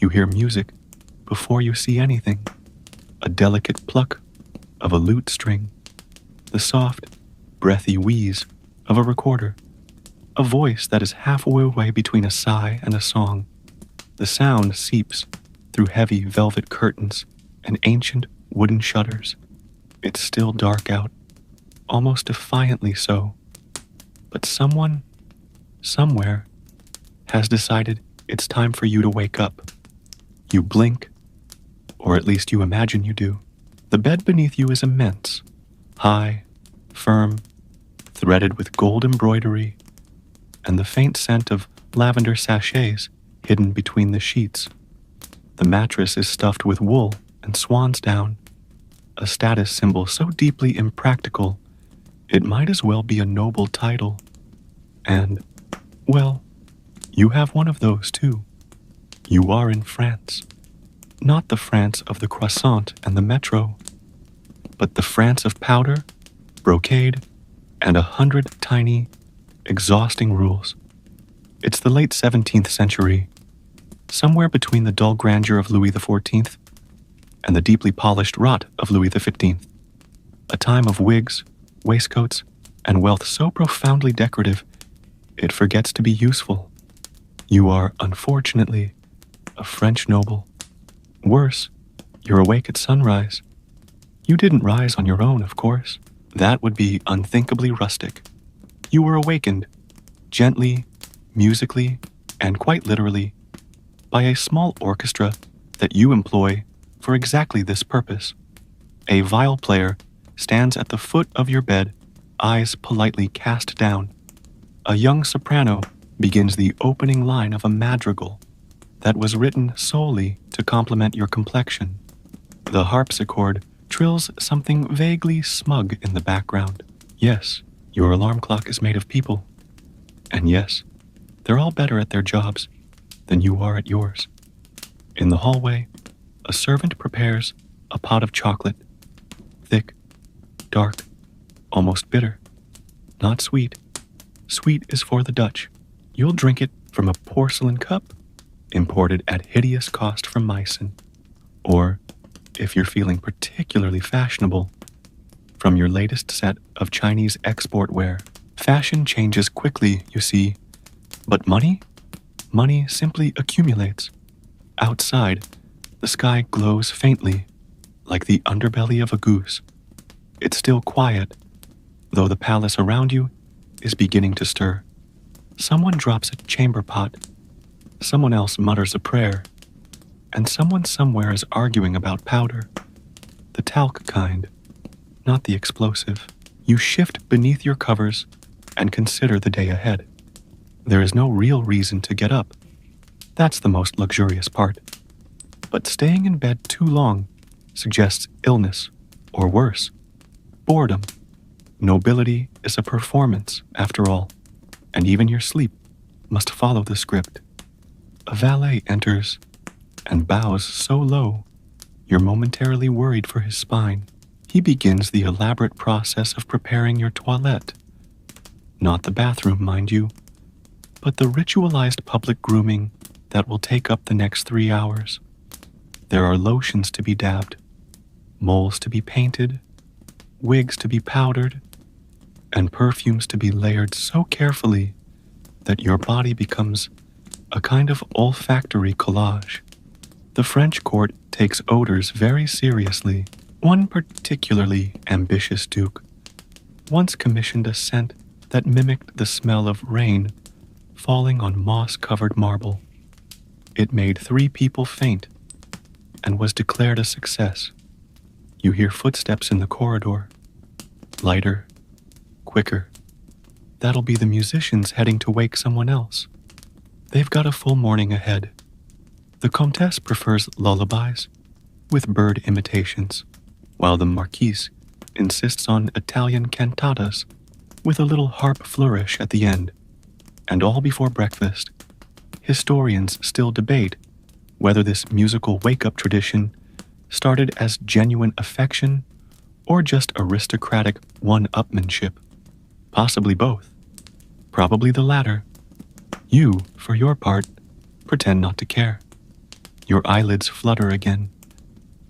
You hear music before you see anything, a delicate pluck of a lute string, the soft, breathy wheeze of a recorder, a voice that is halfway between a sigh and a song. The sound seeps through heavy velvet curtains and ancient wooden shutters. It's still dark out, almost defiantly so. But someone, somewhere, has decided it's time for you to wake up. You blink, or at least you imagine you do. The bed beneath you is immense, high, firm, threaded with gold embroidery, and the faint scent of lavender sachets hidden between the sheets. The mattress is stuffed with wool and swan's down, a status symbol so deeply impractical it might as well be a noble title. And, well, you have one of those too. You are in France. Not the France of the croissant and the metro, but the France of powder, brocade, and 100 tiny, exhausting rules. It's the late 17th century, somewhere between the dull grandeur of Louis XIV and the deeply polished rot of Louis XV. A time of wigs, waistcoats, and wealth so profoundly decorative it forgets to be useful. You are, unfortunately, a French noble. Worse, you're awake at sunrise. You didn't rise on your own, of course. That would be unthinkably rustic. You were awakened, gently, musically, and quite literally, by a small orchestra that you employ for exactly this purpose. A viol player stands at the foot of your bed, eyes politely cast down. A young soprano begins the opening line of a madrigal that was written solely to complement your complexion. The harpsichord trills something vaguely smug in the background. Yes, your alarm clock is made of people. And yes, they're all better at their jobs than you are at yours. In the hallway, a servant prepares a pot of chocolate. Thick, dark, almost bitter. Not sweet. Sweet is for the Dutch. You'll drink it from a porcelain cup, imported at hideous cost from Meissen. Or, if you're feeling particularly fashionable, from your latest set of Chinese export ware. Fashion changes quickly, you see. But money? Money simply accumulates. Outside, the sky glows faintly, like the underbelly of a goose. It's still quiet, though the palace around you is beginning to stir. Someone drops a chamber pot, someone else mutters a prayer, and someone somewhere is arguing about powder. The talc kind, not the explosive. You shift beneath your covers and consider the day ahead. There is no real reason to get up. That's the most luxurious part. But staying in bed too long suggests illness, or worse, boredom. Nobility is a performance, after all, and even your sleep must follow the script. A valet enters and bows so low, you're momentarily worried for his spine. He begins the elaborate process of preparing your toilette. Not the bathroom, mind you, but the ritualized public grooming that will take up the next 3 hours. There are lotions to be dabbed, moles to be painted, wigs to be powdered, and perfumes to be layered so carefully that your body becomes a kind of olfactory collage. The French court takes odors very seriously. One particularly ambitious duke once commissioned a scent that mimicked the smell of rain falling on moss-covered marble. It made 3 people faint and was declared a success. You hear footsteps in the corridor. Lighter, quicker. That'll be the musicians heading to wake someone else. They've got a full morning ahead. The Comtesse prefers lullabies with bird imitations, while the Marquise insists on Italian cantatas with a little harp flourish at the end. And all before breakfast, historians still debate whether this musical wake-up tradition started as genuine affection or just aristocratic one-upmanship. Possibly both. Probably the latter. You, for your part, pretend not to care. Your eyelids flutter again.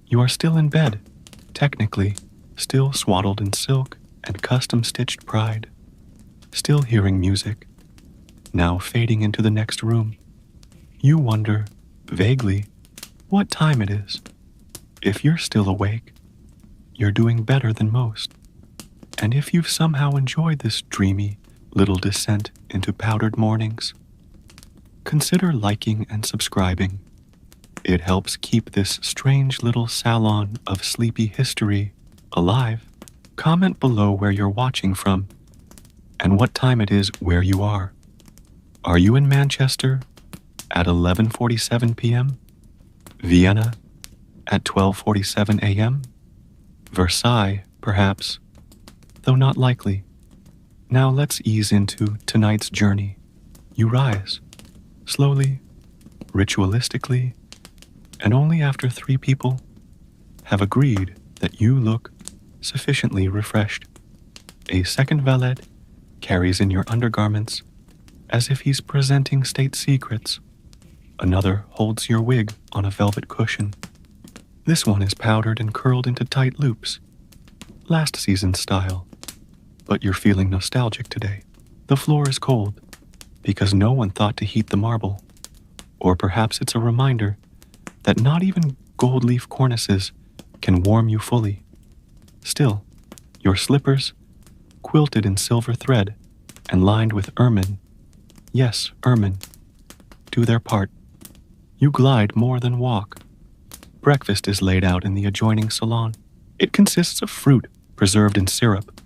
You are still in bed, technically, still swaddled in silk and custom-stitched pride, still hearing music, now fading into the next room. You wonder, vaguely, what time it is. If you're still awake, you're doing better than most. And if you've somehow enjoyed this dreamy little descent into powdered mornings, consider liking and subscribing. It helps keep this strange little salon of sleepy history alive. Comment below where you're watching from and what time it is where you are. Are you in Manchester at 11:47 p.m.? Vienna at 12:47 a.m.? Versailles, perhaps, though not likely. Now let's ease into tonight's journey. You rise, slowly, ritualistically, and only after 3 people have agreed that you look sufficiently refreshed. A second valet carries in your undergarments as if he's presenting state secrets. Another holds your wig on a velvet cushion. This one is powdered and curled into tight loops, last season's style. But you're feeling nostalgic today. The floor is cold because no one thought to heat the marble. Or perhaps it's a reminder that not even gold leaf cornices can warm you fully. Still, your slippers, quilted in silver thread and lined with ermine, yes, ermine, do their part. You glide more than walk. Breakfast is laid out in the adjoining salon. It consists of fruit preserved in syrup,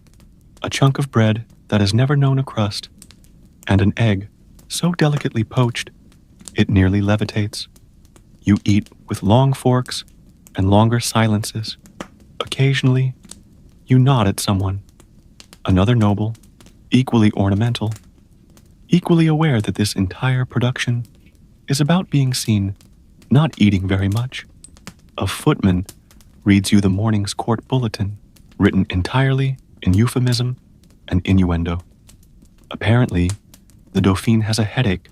a chunk of bread that has never known a crust, and an egg so delicately poached it nearly levitates. You eat with long forks and longer silences. Occasionally, you nod at someone, another noble, equally ornamental, equally aware that this entire production is about being seen, not eating very much. A footman reads you the morning's court bulletin, written entirely in euphemism and innuendo. Apparently, the Dauphin has a headache.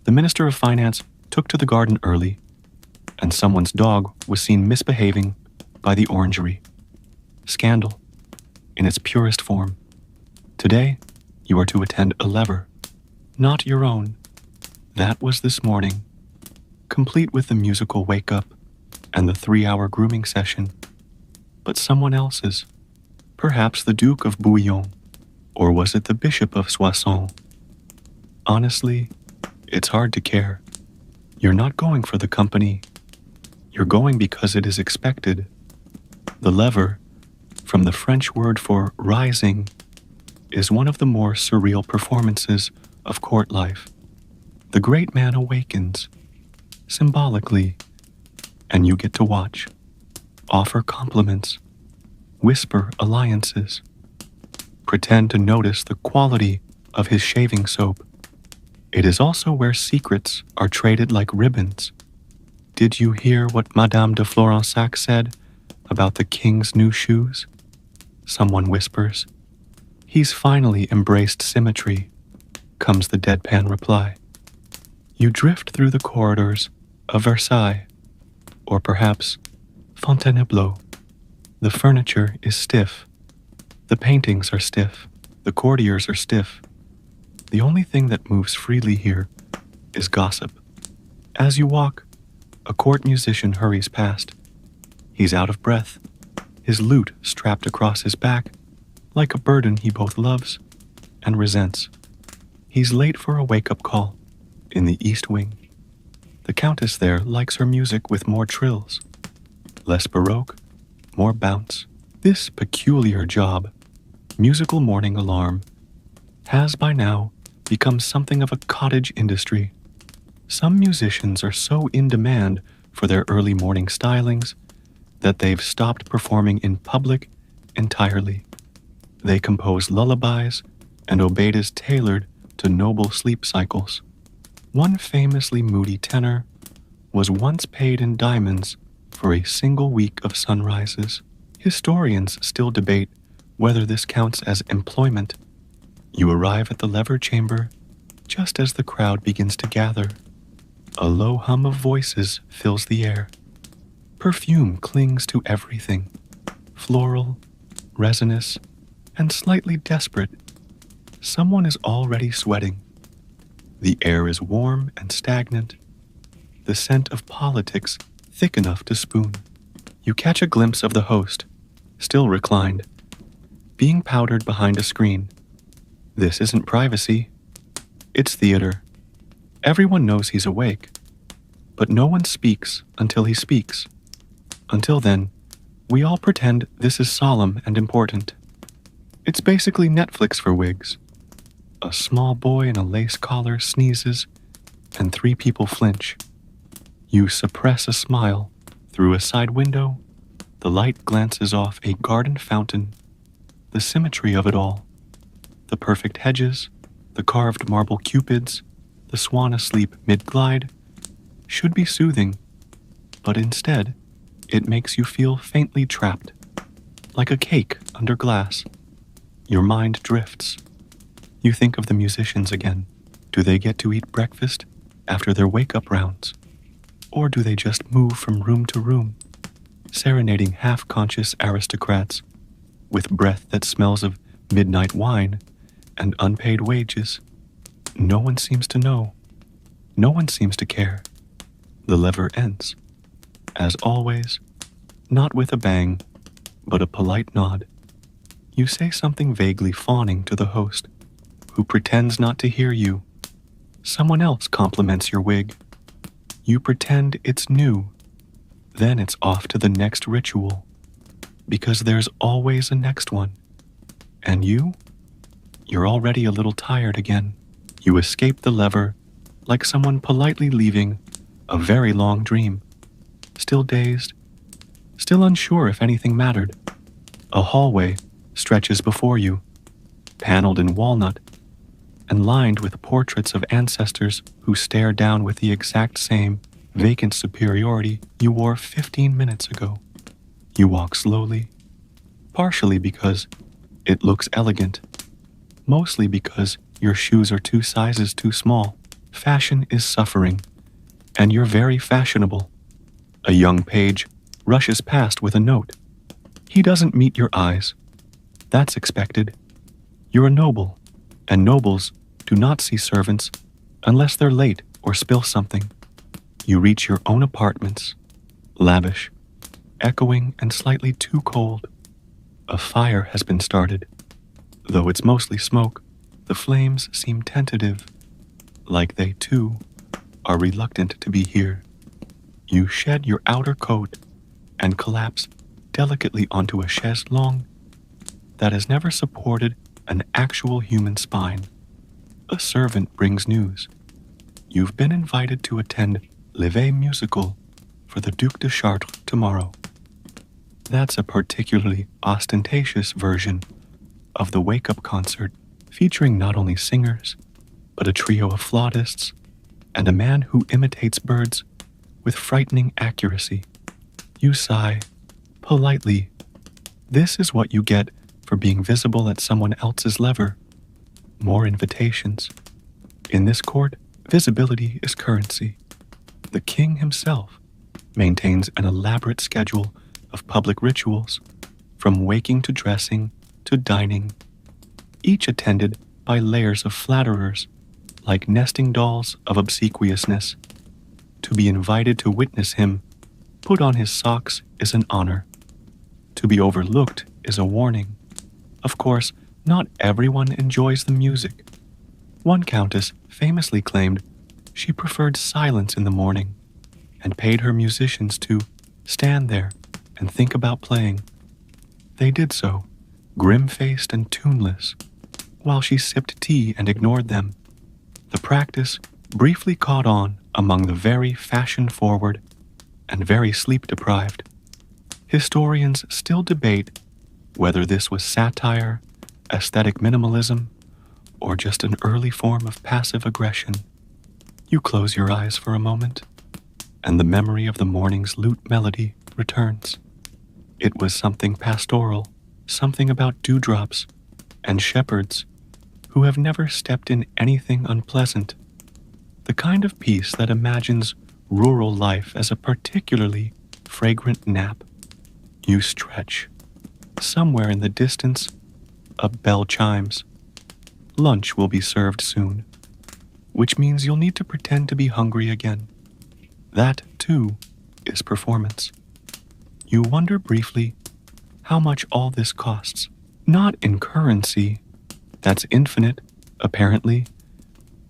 The Minister of Finance took to the garden early, and someone's dog was seen misbehaving by the orangery. Scandal, in its purest form. Today, you are to attend a lever, not your own. That was this morning, complete with the musical wake-up and the 3-hour grooming session, but someone else's. Perhaps the Duke of Bouillon, or was it the Bishop of Soissons? Honestly, it's hard to care. You're not going for the company. You're going because it is expected. The lever, from the French word for rising, is one of the more surreal performances of court life. The great man awakens, symbolically, and you get to watch, offer compliments, whisper alliances, pretend to notice the quality of his shaving soap. It is also where secrets are traded like ribbons. Did you hear what Madame de Florensac said about the king's new shoes? Someone whispers. He's finally embraced symmetry, comes the deadpan reply. You drift through the corridors of Versailles, or perhaps Fontainebleau. The furniture is stiff. The paintings are stiff. The courtiers are stiff. The only thing that moves freely here is gossip. As you walk, a court musician hurries past. He's out of breath, his lute strapped across his back, like a burden he both loves and resents. He's late for a wake-up call in the East Wing. The Countess there likes her music with more trills, less baroque, more bounce. This peculiar job, musical morning alarm, has by now become something of a cottage industry. Some musicians are so in demand for their early morning stylings that they've stopped performing in public entirely. They compose lullabies and obedas tailored to noble sleep cycles. One famously moody tenor was once paid in diamonds for a single week of sunrises. Historians still debate whether this counts as employment. You arrive at the lever chamber just as the crowd begins to gather. A low hum of voices fills the air. Perfume clings to everything, floral, resinous, and slightly desperate. Someone is already sweating. The air is warm and stagnant, the scent of politics thick enough to spoon. You catch a glimpse of the host, still reclined, being powdered behind a screen. This isn't privacy, it's theater. Everyone knows he's awake, but no one speaks until he speaks. Until then, we all pretend this is solemn and important. It's basically Netflix for wigs. A small boy in a lace collar sneezes, and 3 people flinch. You suppress a smile. Through a side window, the light glances off a garden fountain. The symmetry of it all. The perfect hedges, the carved marble cupids, the swan asleep mid-glide, should be soothing, but instead, it makes you feel faintly trapped, like a cake under glass. Your mind drifts. You think of the musicians again. Do they get to eat breakfast after their wake-up rounds? Or do they just move from room to room, serenading half-conscious aristocrats with breath that smells of midnight wine and unpaid wages? No one seems to know. No one seems to care. The lever ends. As always, not with a bang, but a polite nod. You say something vaguely fawning to the host, who pretends not to hear you. Someone else compliments your wig. You pretend it's new. Then it's off to the next ritual, because there's always a next one. And you're already a little tired again. You escape the lever like someone politely leaving a very long dream. Still dazed, still unsure if anything mattered. A hallway stretches before you, paneled in walnut, and lined with portraits of ancestors who stare down with the exact same vacant superiority you wore 15 minutes ago. You walk slowly, partially because it looks elegant, mostly because your shoes are 2 sizes too small. Fashion is suffering, and you're very fashionable. A young page rushes past with a note. He doesn't meet your eyes. That's expected. You're a noble, and nobles do not see servants unless they're late or spill something. You reach your own apartments, lavish, echoing and slightly too cold. A fire has been started. Though it's mostly smoke, the flames seem tentative, like they, too, are reluctant to be here. You shed your outer coat and collapse delicately onto a chaise longue that has never supported an actual human spine. A servant brings news. You've been invited to attend Lever musical for the Duc de Chartres tomorrow. That's a particularly ostentatious version of the wake-up concert, featuring not only singers, but a trio of flautists and a man who imitates birds with frightening accuracy. You sigh, politely. This is what you get for being visible at someone else's lever. More invitations. In this court, visibility is currency. The king himself maintains an elaborate schedule of public rituals, from waking to dressing to dining, each attended by layers of flatterers, like nesting dolls of obsequiousness. To be invited to witness him put on his socks is an honor. To be overlooked is a warning. Of course, not everyone enjoys the music. One countess famously claimed she preferred silence in the morning and paid her musicians to stand there and think about playing. They did so, grim-faced and tuneless, while she sipped tea and ignored them. The practice briefly caught on among the very fashion-forward and very sleep-deprived. Historians still debate whether this was satire, aesthetic minimalism, or just an early form of passive aggression. You close your eyes for a moment, and the memory of the morning's lute melody returns. It was something pastoral, something about dewdrops and shepherds who have never stepped in anything unpleasant. The kind of peace that imagines rural life as a particularly fragrant nap. You stretch. Somewhere in the distance, a bell chimes. Lunch will be served soon, which means you'll need to pretend to be hungry again. That, too, is performance. You wonder briefly how much all this costs. Not in currency, that's infinite, apparently,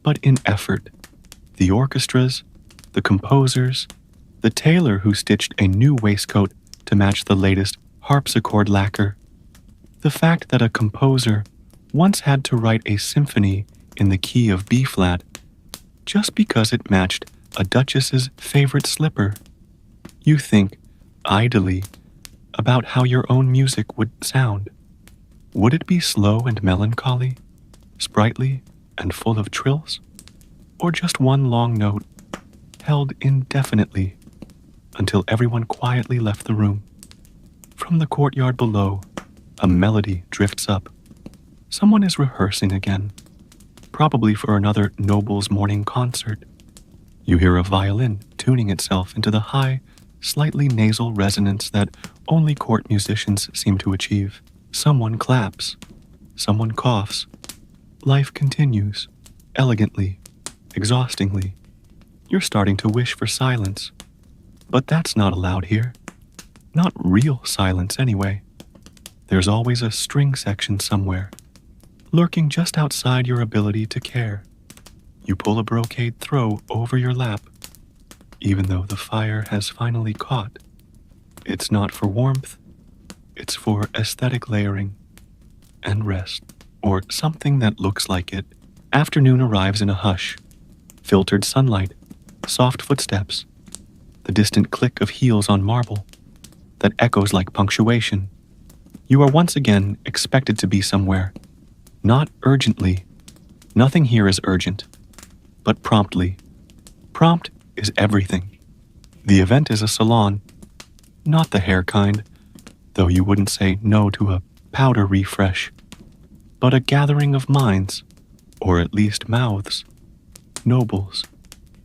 but in effort. The orchestras, the composers, the tailor who stitched a new waistcoat to match the latest harpsichord lacquer. The fact that a composer once had to write a symphony in the key of B-flat just because it matched a duchess's favorite slipper. You think, idly, about how your own music would sound. Would it be slow and melancholy, sprightly and full of trills, or just one long note, held indefinitely until everyone quietly left the room? From the courtyard below, a melody drifts up. Someone is rehearsing again, probably for another Noble's morning concert. You hear a violin tuning itself into the high, slightly nasal resonance that only court musicians seem to achieve. Someone claps. Someone coughs. Life continues, elegantly, exhaustingly. You're starting to wish for silence. But that's not allowed here. Not real silence, anyway. There's always a string section somewhere, lurking just outside your ability to care. You pull a brocade throw over your lap, even though the fire has finally caught. It's not for warmth, it's for aesthetic layering and rest, or something that looks like it. Afternoon arrives in a hush, filtered sunlight, soft footsteps, the distant click of heels on marble that echoes like punctuation. You are once again expected to be somewhere, not urgently. Nothing here is urgent, but promptly. Prompt is everything. The event is a salon, not the hair kind, though you wouldn't say no to a powder refresh, but a gathering of minds, or at least mouths, nobles,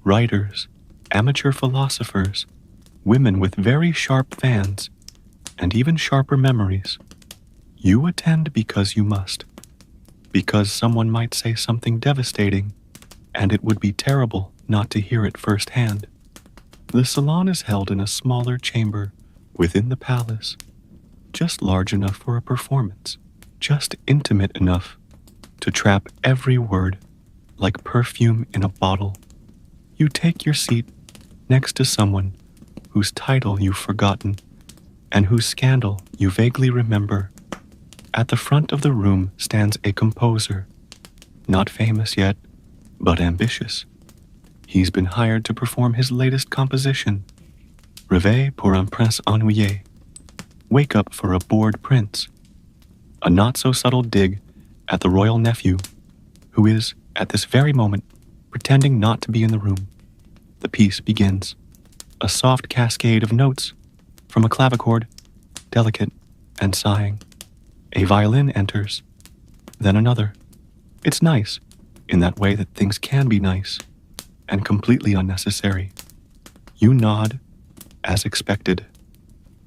writers, amateur philosophers, women with very sharp fans, and even sharper memories. You attend because you must, because someone might say something devastating, and it would be terrible not to hear it firsthand. The salon is held in a smaller chamber within the palace, just large enough for a performance, just intimate enough to trap every word like perfume in a bottle. You take your seat next to someone whose title you've forgotten and whose scandal you vaguely remember. At the front of the room stands a composer, not famous yet, but ambitious. He's been hired to perform his latest composition, Réveil pour un prince ennuyé, Wake Up for a Bored Prince, a not-so-subtle dig at the royal nephew, who is, at this very moment, pretending not to be in the room. The piece begins. A soft cascade of notes from a clavichord, delicate and sighing. A violin enters, then another. It's nice, in that way that things can be nice, and completely unnecessary. You nod, as expected.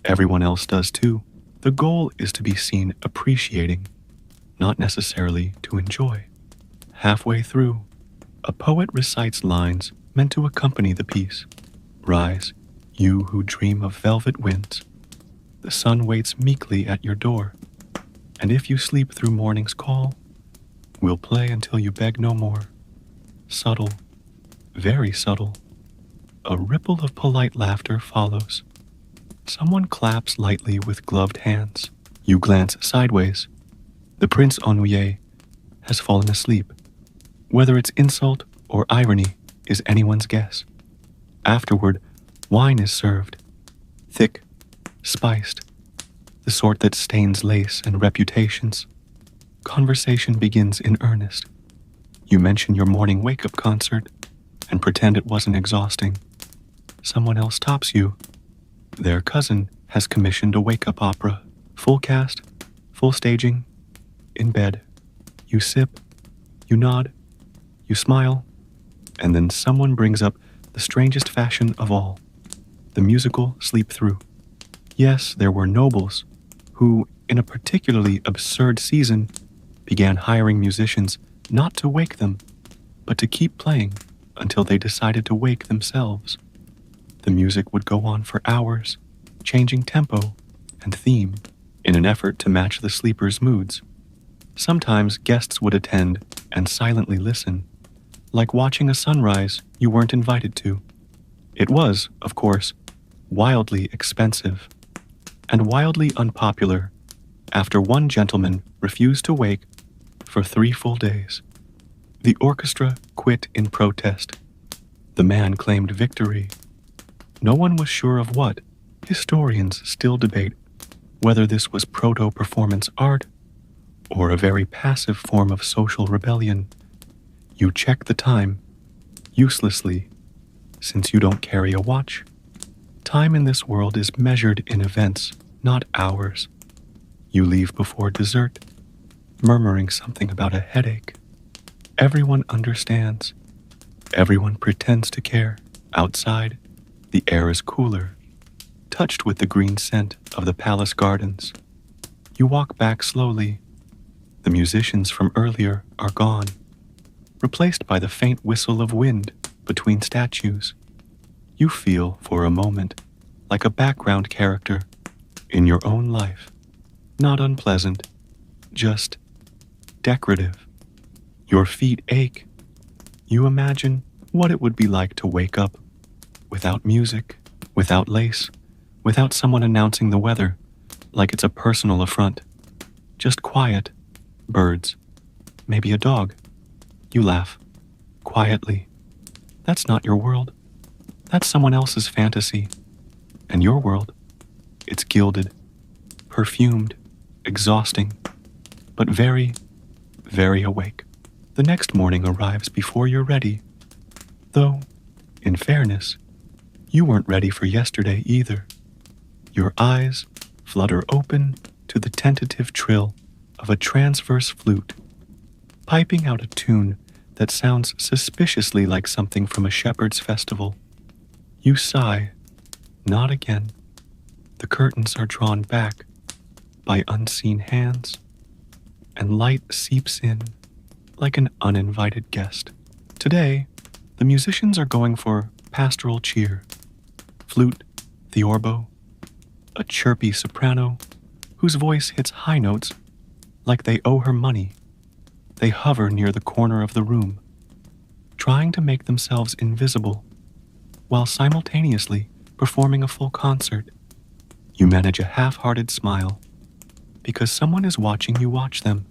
Everyone else does too. The goal is to be seen appreciating, not necessarily to enjoy. Halfway through, a poet recites lines meant to accompany the piece. Rise, you who dream of velvet winds. The sun waits meekly at your door, and if you sleep through morning's call, we'll play until you beg no more. Subtle, very subtle. A ripple of polite laughter follows. Someone claps lightly with gloved hands. You glance sideways. The prince ennuyé has fallen asleep. Whether it's insult or irony is anyone's guess. Afterward, wine is served. Thick, spiced, the sort that stains lace and reputations. Conversation begins in earnest. You mention your morning wake-up concert and pretend it wasn't exhausting. Someone else tops you. Their cousin has commissioned a wake-up opera. Full cast, full staging, in bed. You sip, you nod, you smile, And then someone brings up the strangest fashion of all, the musical sleep through. Yes, there were nobles who, in a particularly absurd season, began hiring musicians not to wake them, but to keep playing until they decided to wake themselves. The music would go on for hours, changing tempo and theme in an effort to match the sleepers' moods. Sometimes guests would attend and silently listen, like watching a sunrise you weren't invited to. It was, of course, wildly expensive and wildly unpopular after one gentleman refused to wake for 3 full days. The orchestra quit in protest. The man claimed victory. No one was sure of what. Historians still debate whether this was proto-performance art or a very passive form of social rebellion. You check the time, uselessly, since you don't carry a watch. Time in this world is measured in events, not hours. You leave before dessert, murmuring something about a headache. Everyone understands. Everyone pretends to care. Outside, the air is cooler, touched with the green scent of the palace gardens. You walk back slowly. The musicians from earlier are gone, replaced by the faint whistle of wind between statues. You feel, for a moment, like a background character in your own life. Not unpleasant, just decorative. Your feet ache. You imagine what it would be like to wake up without music, without lace, without someone announcing the weather like it's a personal affront. Just quiet, birds, maybe a dog. You laugh, quietly. That's not your world. That's someone else's fantasy. And your world, it's gilded, perfumed, exhausting, but very, very awake. The next morning arrives before you're ready. Though, in fairness, you weren't ready for yesterday either. Your eyes flutter open to the tentative trill of a transverse flute, piping out a tune that sounds suspiciously like something from a shepherd's festival. You sigh, not again. The curtains are drawn back by unseen hands, and light seeps in like an uninvited guest. Today, the musicians are going for pastoral cheer. Flute, theorbo, a chirpy soprano whose voice hits high notes like they owe her money. They hover near the corner of the room, trying to make themselves invisible, while simultaneously performing a full concert. You manage a half-hearted smile, because someone is watching you watch them.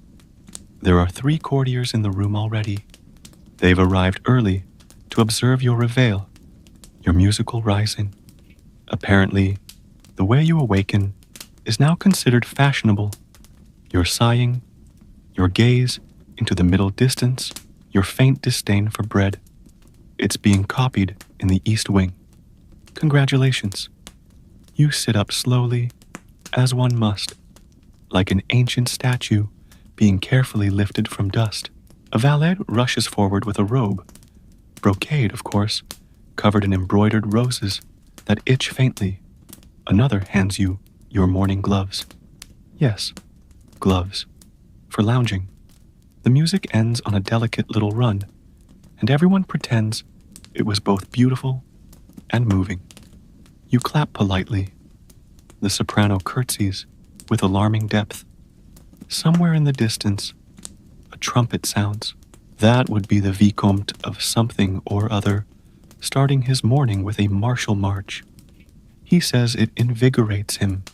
There are 3 courtiers in the room already. They've arrived early to observe your reveille, your musical rising. Apparently, the way you awaken is now considered fashionable. Your sighing, your gaze into the middle distance, your faint disdain for bread. It's being copied in the East Wing. Congratulations. You sit up slowly, as one must, like an ancient statue being carefully lifted from dust. A valet rushes forward with a robe, brocade, of course, covered in embroidered roses that itch faintly. Another hands you your morning gloves. Yes, gloves. For lounging. The music ends on a delicate little run, and everyone pretends it was both beautiful and moving. You clap politely. The soprano curtsies with alarming depth. Somewhere in the distance, a trumpet sounds. That would be the Vicomte of something or other, starting his morning with a martial march. He says it invigorates him.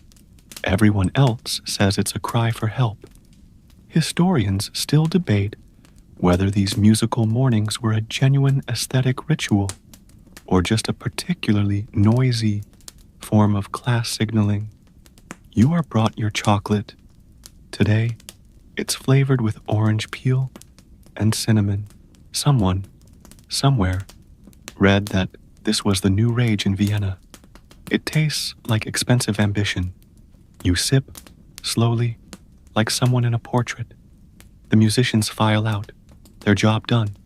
Everyone else says it's a cry for help. Historians still debate whether these musical mornings were a genuine aesthetic ritual or just a particularly noisy form of class signaling. You are brought your chocolate. Today, it's flavored with orange peel and cinnamon. Someone, somewhere, read that this was the new rage in Vienna. It tastes like expensive ambition. You sip, slowly, like someone in a portrait. The musicians file out, their job done.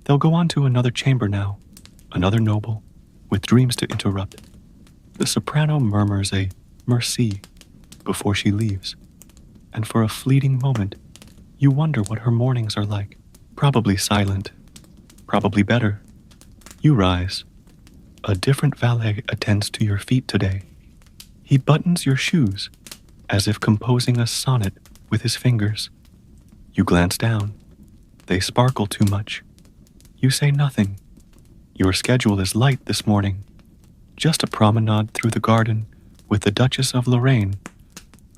They'll go on to another chamber now, another noble, with dreams to interrupt. The soprano murmurs a merci before she leaves, and for a fleeting moment, you wonder what her mornings are like. Probably silent, probably better. You rise. A different valet attends to your feet today. He buttons your shoes, as if composing a sonnet with his fingers. You glance down. They sparkle too much. You say nothing. Your schedule is light this morning. Just a promenade through the garden with the Duchess of Lorraine,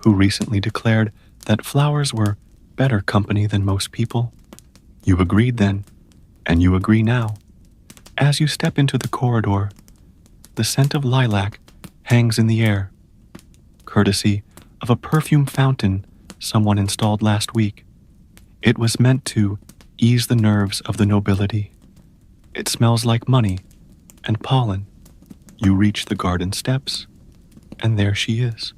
who recently declared that flowers were better company than most people. You agreed then, and you agree now. As you step into the corridor, the scent of lilac hangs in the air, courtesy of a perfume fountain someone installed last week. It was meant to ease the nerves of the nobility. It smells like money and pollen. You reach the garden steps, and there she is,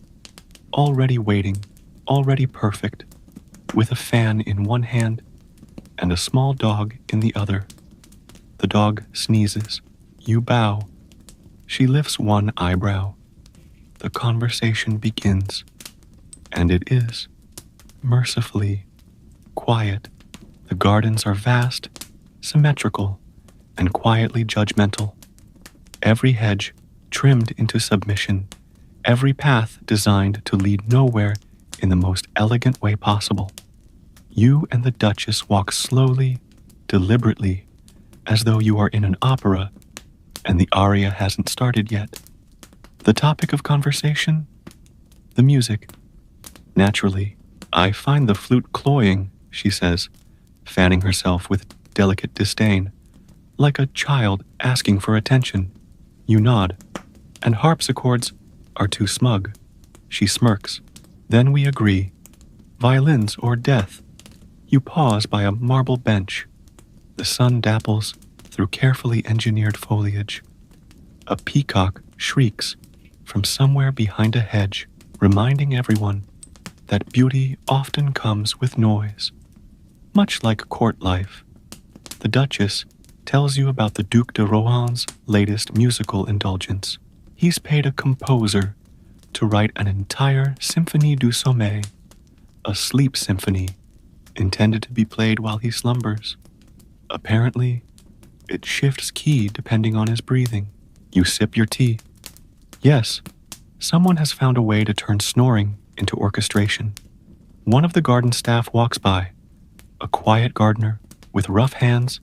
already waiting, already perfect, with a fan in one hand and a small dog in the other. The dog sneezes. You bow. She lifts one eyebrow. The conversation begins, and it is, mercifully, quiet. The gardens are vast, symmetrical, and quietly judgmental. Every hedge trimmed into submission, every path designed to lead nowhere in the most elegant way possible. You and the Duchess walk slowly, deliberately, as though you are in an opera and the aria hasn't started yet. The topic of conversation? The music. Naturally, I find the flute cloying, she says, fanning herself with delicate disdain, like a child asking for attention. You nod, and harpsichords are too smug. She smirks. Then we agree. Violins or death. You pause by a marble bench. The sun dapples through carefully engineered foliage. A peacock shrieks from somewhere behind a hedge, reminding everyone that beauty often comes with noise. Much like court life, the Duchess tells you about the Duc de Rohan's latest musical indulgence. He's paid a composer to write an entire Symphonie du Sommeil, a sleep symphony intended to be played while he slumbers. Apparently, it shifts key depending on his breathing. You sip your tea. Yes, someone has found a way to turn snoring into orchestration. One of the garden staff walks by, a quiet gardener with rough hands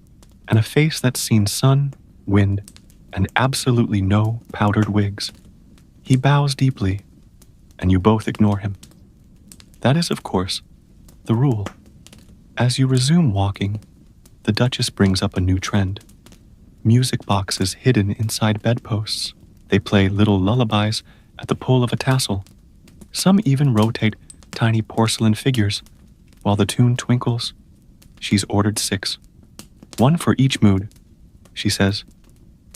and a face that's seen sun, wind, and absolutely no powdered wigs. He bows deeply, and you both ignore him. That is, of course, the rule. As you resume walking, the Duchess brings up a new trend. Music boxes hidden inside bedposts. They play little lullabies at the pull of a tassel. Some even rotate tiny porcelain figures while the tune twinkles. She's ordered 6. One for each mood, she says.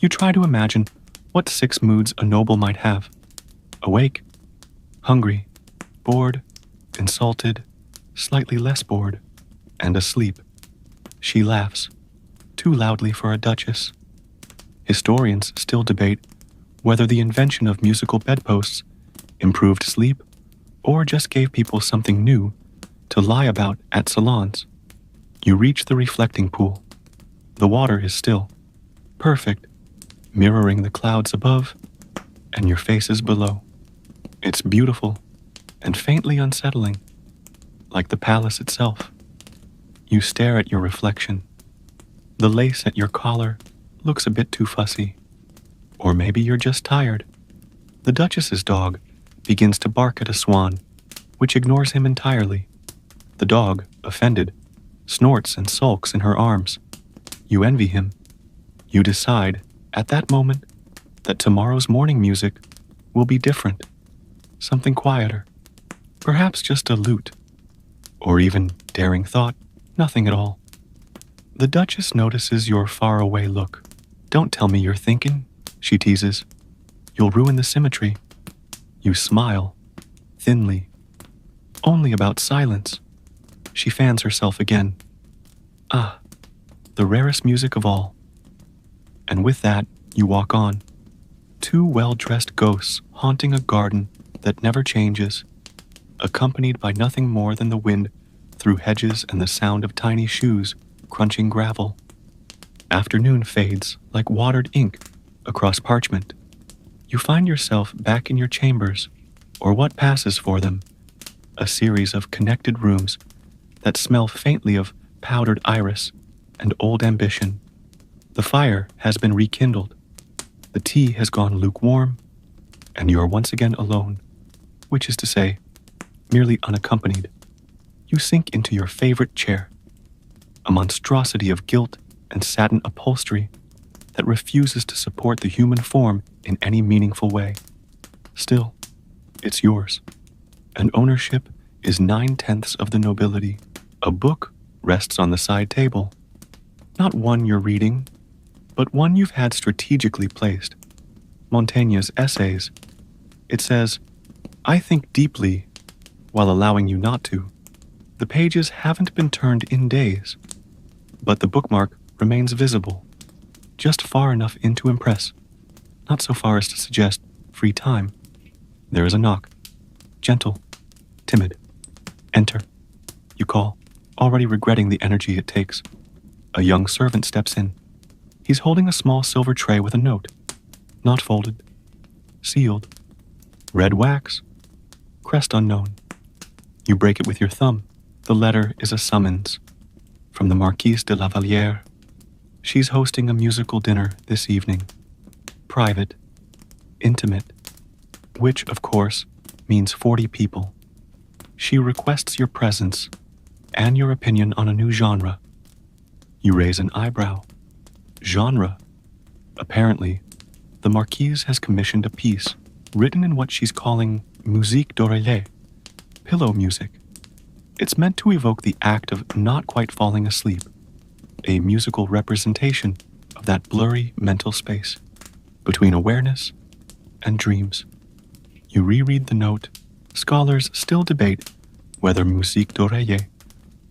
You try to imagine what 6 moods a noble might have. Awake, hungry, bored, insulted, slightly less bored, and asleep. She laughs, too loudly for a duchess. Historians still debate whether the invention of musical bedposts improved sleep or just gave people something new to lie about at salons. You reach the reflecting pool. The water is still, perfect, mirroring the clouds above and your faces below. It's beautiful and faintly unsettling, like the palace itself. You stare at your reflection. The lace at your collar looks a bit too fussy. Or maybe you're just tired. The Duchess's dog begins to bark at a swan, which ignores him entirely. The dog, offended, snorts and sulks in her arms. You envy him. You decide, at that moment, that tomorrow's morning music will be different. Something quieter. Perhaps just a lute. Or even, daring thought, nothing at all. The Duchess notices your faraway look. Don't tell me you're thinking, she teases. You'll ruin the symmetry. You smile, thinly. Only about silence. She fans herself again. Ah, the rarest music of all. And with that, you walk on. Two well-dressed ghosts haunting a garden that never changes, accompanied by nothing more than the wind through hedges and the sound of tiny shoes crunching gravel. Afternoon fades like watered ink across parchment. You find yourself back in your chambers, or what passes for them, a series of connected rooms that smell faintly of powdered iris and old ambition. The fire has been rekindled, the tea has gone lukewarm, and you are once again alone, which is to say, merely unaccompanied. You sink into your favorite chair, a monstrosity of gilt and satin upholstery that refuses to support the human form in any meaningful way. Still, it's yours, and ownership is 9/10 of the nobility. A book rests on the side table, not one you're reading, but one you've had strategically placed. Montaigne's Essays. It says, "I think deeply while allowing you not to." The pages haven't been turned in days, but the bookmark remains visible, just far enough in to impress, not so far as to suggest free time. There is a knock, gentle, timid. Enter. You call, already regretting the energy it takes. A young servant steps in. He's holding a small silver tray with a note, not folded, sealed, red wax, crest unknown. You break it with your thumb. The letter is a summons from the Marquise de la Vallière. She's hosting a musical dinner this evening. Private, intimate, which, of course, means 40 people. She requests your presence and your opinion on a new genre. You raise an eyebrow. Genre? Apparently, the Marquise has commissioned a piece written in what she's calling musique d'oreiller, pillow music. It's meant to evoke the act of not quite falling asleep, a musical representation of that blurry mental space between awareness and dreams. You reread the note. Scholars still debate whether musique d'oreiller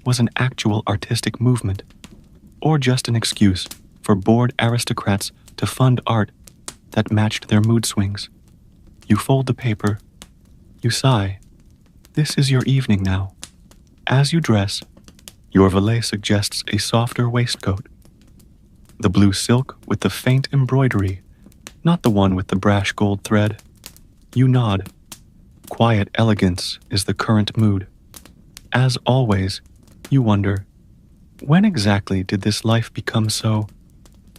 was an actual artistic movement or just an excuse for bored aristocrats to fund art that matched their mood swings. You fold the paper. You sigh. This is your evening now. As you dress, your valet suggests a softer waistcoat. The blue silk with the faint embroidery, not the one with the brash gold thread. You nod. Quiet elegance is the current mood. As always, you wonder, when exactly did this life become so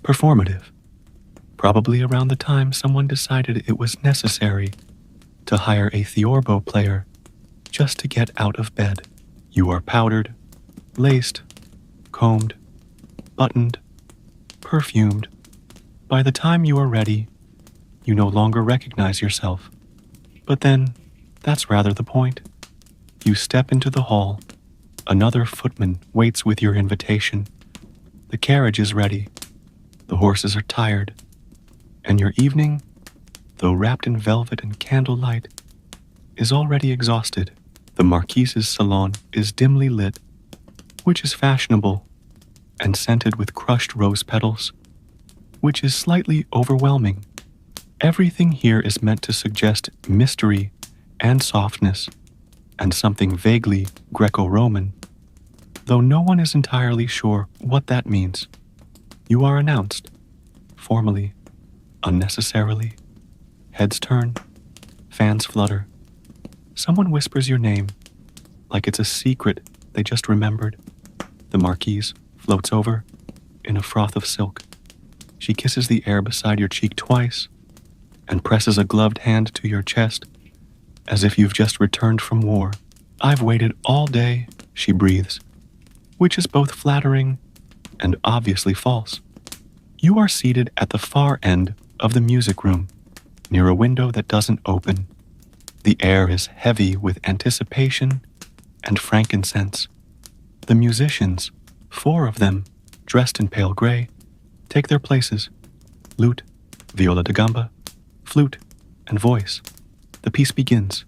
performative? Probably around the time someone decided it was necessary to hire a theorbo player just to get out of bed. You are powdered, laced, combed, buttoned, perfumed. By the time you are ready, you no longer recognize yourself. But then, that's rather the point. You step into the hall. Another footman waits with your invitation. The carriage is ready. The horses are tired. And your evening, though wrapped in velvet and candlelight, is already exhausted. The Marquise's salon is dimly lit, which is fashionable, and scented with crushed rose petals, which is slightly overwhelming. Everything here is meant to suggest mystery and softness, and something vaguely Greco-Roman, though no one is entirely sure what that means. You are announced, formally, unnecessarily. Heads turn, fans flutter. Someone whispers your name, like it's a secret they just remembered. The Marquise floats over in a froth of silk. She kisses the air beside your cheek twice and presses a gloved hand to your chest as if you've just returned from war. "I've waited all day," she breathes, which is both flattering and obviously false. You are seated at the far end of the music room, near a window that doesn't open. The air is heavy with anticipation and frankincense. The musicians, 4 of them, dressed in pale gray, take their places. Lute, viola da gamba, flute, and voice. The piece begins.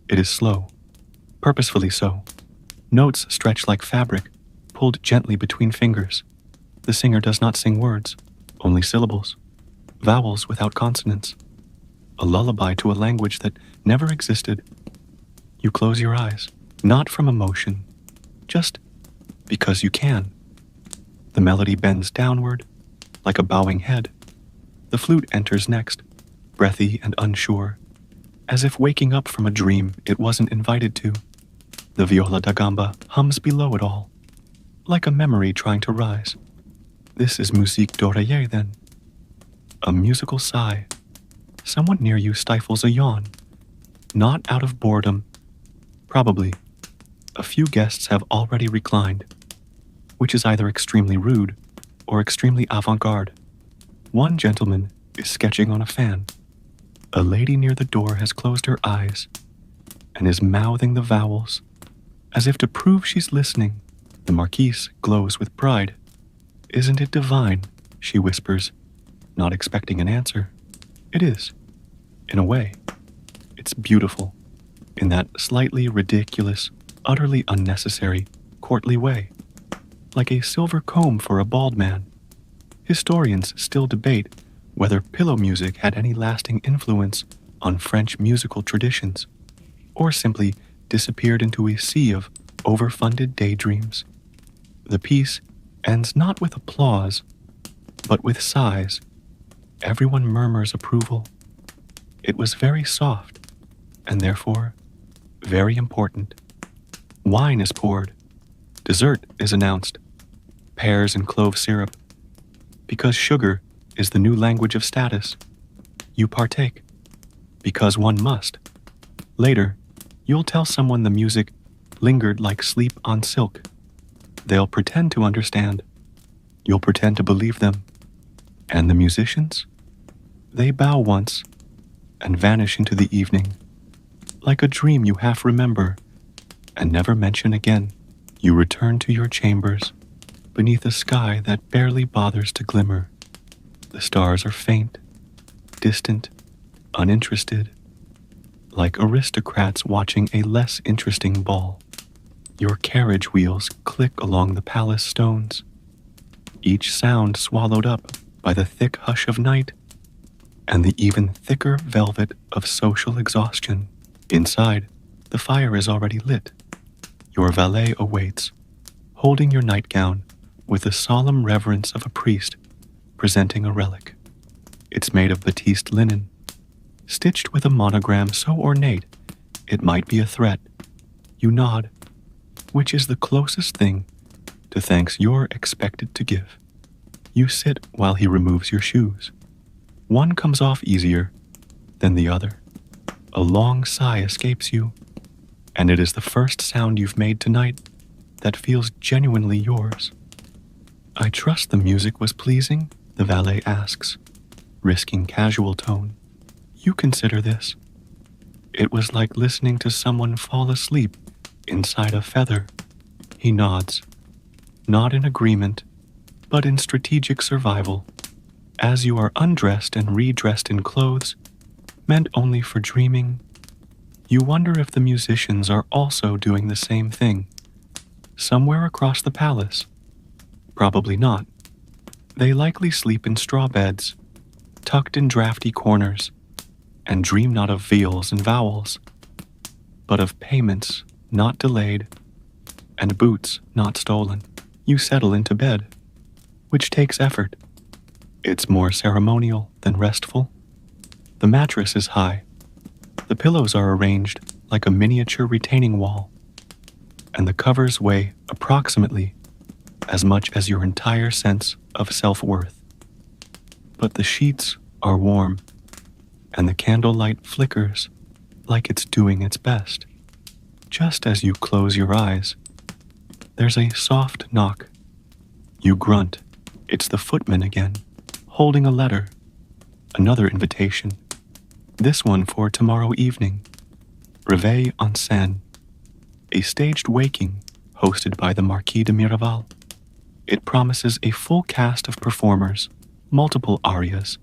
It is slow, purposefully so. Notes stretch like fabric, pulled gently between fingers. The singer does not sing words, only syllables, vowels without consonants, a lullaby to a language that never existed. You close your eyes, not from emotion, just because you can. The melody bends downward, like a bowing head. The flute enters next, breathy and unsure, as if waking up from a dream it wasn't invited to. The viola da gamba hums below it all, like a memory trying to rise. This is musique d'oreiller, then. A musical sigh. Someone near you stifles a yawn, not out of boredom. Probably. A few guests have already reclined, which is either extremely rude or extremely avant-garde. One gentleman is sketching on a fan. A lady near the door has closed her eyes and is mouthing the vowels as if to prove she's listening. The marquise glows with pride. "Isn't it divine?" she whispers, not expecting an answer. It is, in a way. It's beautiful, in that slightly ridiculous, utterly unnecessary, courtly way, like a silver comb for a bald man. Historians still debate whether pillow music had any lasting influence on French musical traditions, or simply disappeared into a sea of overfunded daydreams. The piece ends not with applause, but with sighs. Everyone murmurs approval. It was very soft, and therefore very important. Wine is poured. Dessert is announced. Pears and clove syrup. Because sugar is the new language of status, you partake. Because one must. Later, you'll tell someone the music lingered like sleep on silk. They'll pretend to understand. You'll pretend to believe them. And the musicians? They bow once and vanish into the evening, like a dream you half remember and never mention again. You return to your chambers beneath a sky that barely bothers to glimmer. The stars are faint, distant, uninterested, like aristocrats watching a less interesting ball. Your carriage wheels click along the palace stones, each sound swallowed up by the thick hush of night and the even thicker velvet of social exhaustion. Inside, the fire is already lit. Your valet awaits, holding your nightgown with the solemn reverence of a priest presenting a relic. It's made of batiste linen, stitched with a monogram so ornate it might be a threat. You nod, which is the closest thing to thanks you're expected to give. You sit while he removes your shoes. One comes off easier than the other. A long sigh escapes you, and it is the first sound you've made tonight that feels genuinely yours. "I trust the music was pleasing?" the valet asks, risking casual tone. "You consider this?" "It was like listening to someone fall asleep inside a feather." He nods, not in agreement, but in strategic survival. As you are undressed and redressed in clothes meant only for dreaming, you wonder if the musicians are also doing the same thing, somewhere across the palace. Probably not. They likely sleep in straw beds, tucked in drafty corners, and dream not of veals and vowels, but of payments not delayed and boots not stolen. You settle into bed, which takes effort. It's more ceremonial than restful. The mattress is high. The pillows are arranged like a miniature retaining wall, and the covers weigh approximately as much as your entire sense of self-worth. But the sheets are warm, and the candlelight flickers like it's doing its best. Just as you close your eyes, there's a soft knock. You grunt. It's the footman again, holding a letter. Another invitation. This one for tomorrow evening. Réveil en scène. A staged waking hosted by the Marquis de Miraval. It promises a full cast of performers, multiple arias,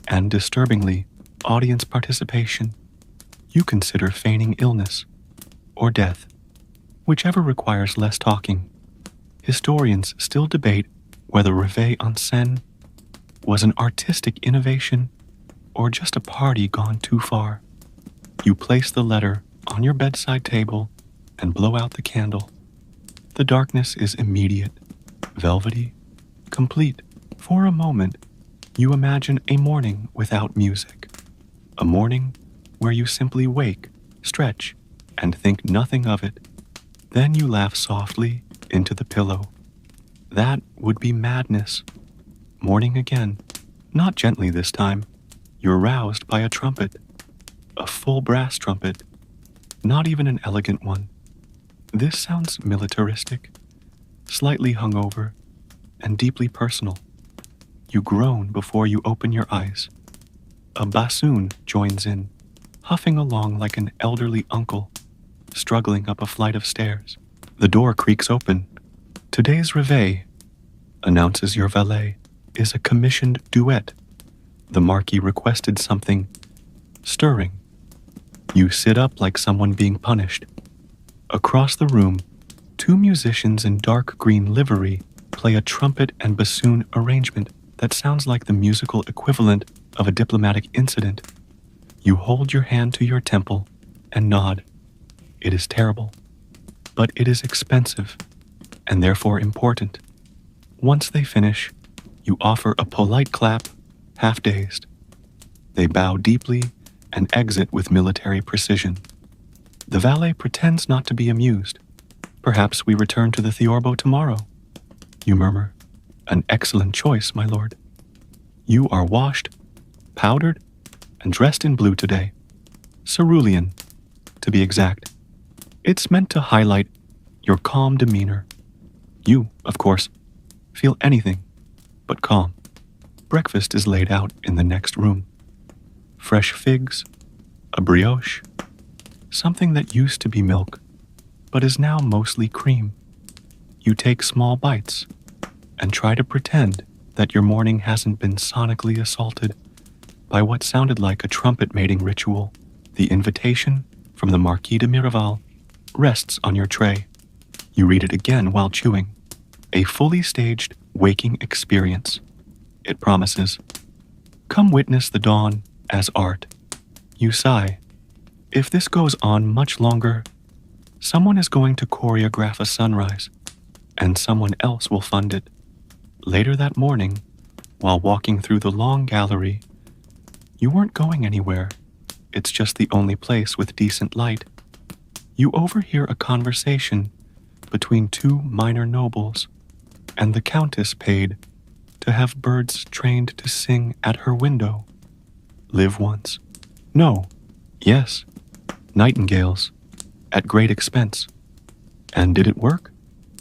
and disturbingly, audience participation. You consider feigning illness or death, whichever requires less talking. Historians still debate whether Réveil en Seine was an artistic innovation or just a party gone too far. You place the letter on your bedside table and blow out the candle. The darkness is immediate, velvety, complete. For a moment, you imagine a morning without music, a morning where you simply wake, stretch, and think nothing of it. Then you laugh softly into the pillow. That would be madness. Morning again, not gently this time. You're roused by a trumpet, a full brass trumpet, not even an elegant one. This sounds militaristic, slightly hungover, and deeply personal. You groan before you open your eyes. A bassoon joins in, huffing along like an elderly uncle, struggling up a flight of stairs. The door creaks open. Today's réveil, announces your valet, is a commissioned duet. The Marquis requested something stirring. You sit up like someone being punished. Across the room, two musicians in dark green livery play a trumpet and bassoon arrangement that sounds like the musical equivalent of a diplomatic incident. You hold your hand to your temple and nod. It is terrible, but it is expensive and therefore important. Once they finish, you offer a polite clap, half dazed. They bow deeply and exit with military precision. The valet pretends not to be amused. Perhaps we return to the Theorbo tomorrow. You murmur, an excellent choice, my lord. You are washed, powdered, and dressed in blue today. Cerulean, to be exact. It's meant to highlight your calm demeanor. You, of course, feel anything but calm. Breakfast is laid out in the next room. Fresh figs, a brioche, something that used to be milk, but is now mostly cream. You take small bites and try to pretend that your morning hasn't been sonically assaulted by what sounded like a trumpet mating ritual. The invitation from the Marquis de Miraval rests on your tray. You read it again while chewing. A fully staged waking experience. It promises, come witness the dawn as art. You sigh. If this goes on much longer, someone is going to choreograph a sunrise, and someone else will fund it. Later that morning, while walking through the long gallery, you weren't going anywhere. It's just the only place with decent light. You overhear a conversation between two minor nobles, and the Countess paid to have birds trained to sing at her window. Live once. No. Yes. Nightingales. At great expense. And did it work?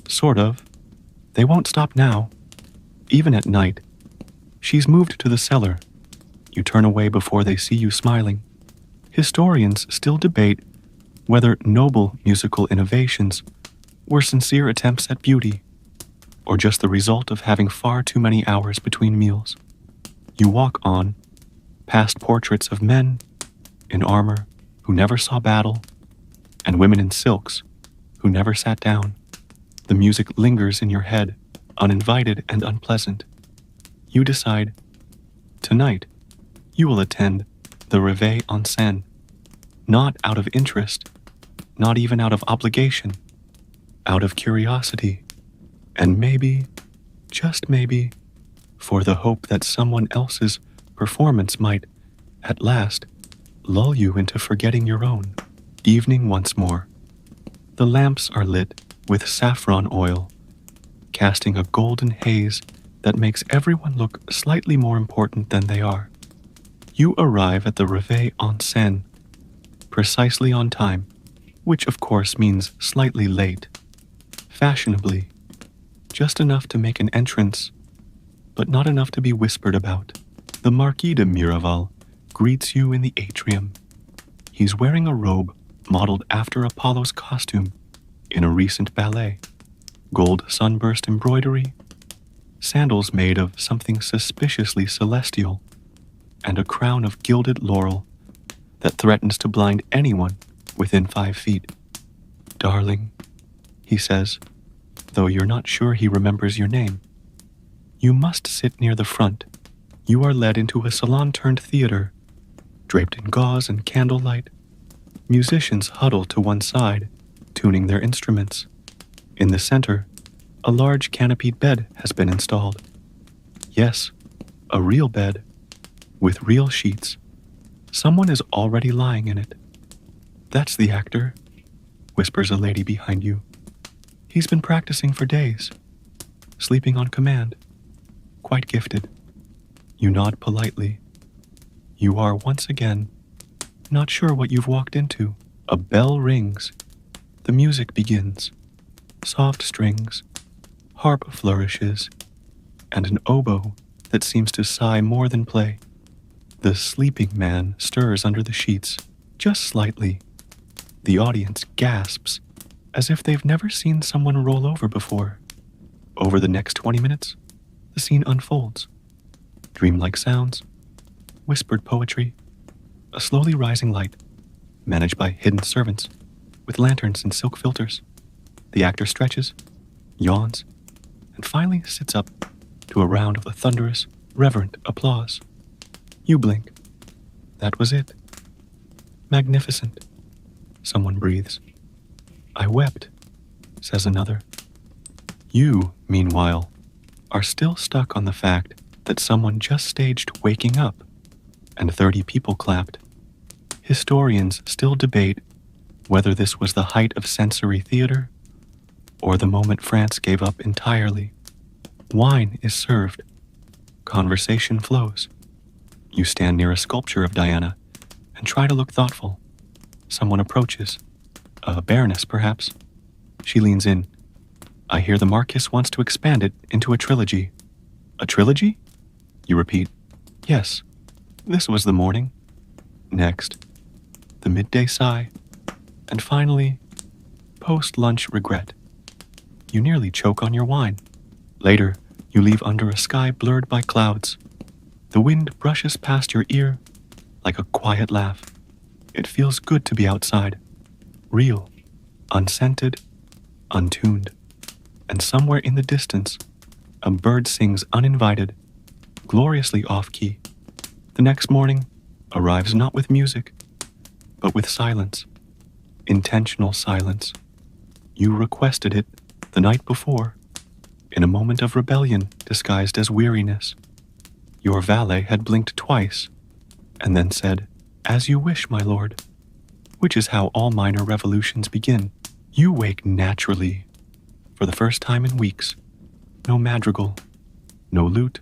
Sort of. They won't stop now. Even at night. She's moved to the cellar. You turn away before they see you smiling. Historians still debate whether noble musical innovations were sincere attempts at beauty, or just the result of having far too many hours between meals. You walk on, past portraits of men in armor who never saw battle, and women in silks who never sat down. The music lingers in your head, uninvited and unpleasant. You decide, tonight, you will attend the Réveil en Seine, not out of interest, not even out of obligation, out of curiosity, and maybe, just maybe, for the hope that someone else's performance might, at last, lull you into forgetting your own. Evening once more. The lamps are lit with saffron oil, casting a golden haze that makes everyone look slightly more important than they are. You arrive at the Réveil en Seine, precisely on time, which of course means slightly late, fashionably, just enough to make an entrance, but not enough to be whispered about. The Marquis de Miraval greets you in the atrium. He's wearing a robe modeled after Apollo's costume in a recent ballet, gold sunburst embroidery, sandals made of something suspiciously celestial, and a crown of gilded laurel that threatens to blind anyone within 5 feet. Darling, he says, though you're not sure he remembers your name. You must sit near the front. You are led into a salon-turned theater, draped in gauze and candlelight. Musicians huddle to one side, tuning their instruments. In the center, a large canopied bed has been installed. Yes, a real bed, with real sheets. Someone is already lying in it. "That's the actor," whispers a lady behind you. "He's been practicing for days, sleeping on command. Quite gifted." You nod politely. You are once again not sure what you've walked into. A bell rings. The music begins. Soft strings, harp flourishes, and an oboe that seems to sigh more than play. The sleeping man stirs under the sheets, just slightly. The audience gasps, as if they've never seen someone roll over before. Over the next 20 minutes, the scene unfolds. Dreamlike sounds, whispered poetry, a slowly rising light, managed by hidden servants, with lanterns and silk filters. The actor stretches, yawns, and finally sits up to a round of the thunderous, reverent applause. You blink. That was it. "Magnificent," someone breathes. "I wept," says another. You, meanwhile, are still stuck on the fact that someone just staged Waking Up, and 30 people clapped. Historians still debate whether this was the height of sensory theater or the moment France gave up entirely. Wine is served. Conversation flows. You stand near a sculpture of Diana and try to look thoughtful. Someone approaches. A baroness, perhaps. She leans in. "I hear the Marquis wants to expand it into a trilogy." "A trilogy?" You repeat. "Yes, this was the morning." Next, the midday sigh. And finally, post-lunch regret. You nearly choke on your wine. Later, you leave under a sky blurred by clouds. The wind brushes past your ear like a quiet laugh. It feels good to be outside. Real, unscented, untuned. And somewhere in the distance, a bird sings uninvited, gloriously off-key. The next morning arrives not with music, but with silence. Intentional silence. You requested it the night before, in a moment of rebellion disguised as weariness. Your valet had blinked twice, and then said, "As you wish, my lord," which is how all minor revolutions begin. You wake naturally, for the first time in weeks. No madrigal, no lute,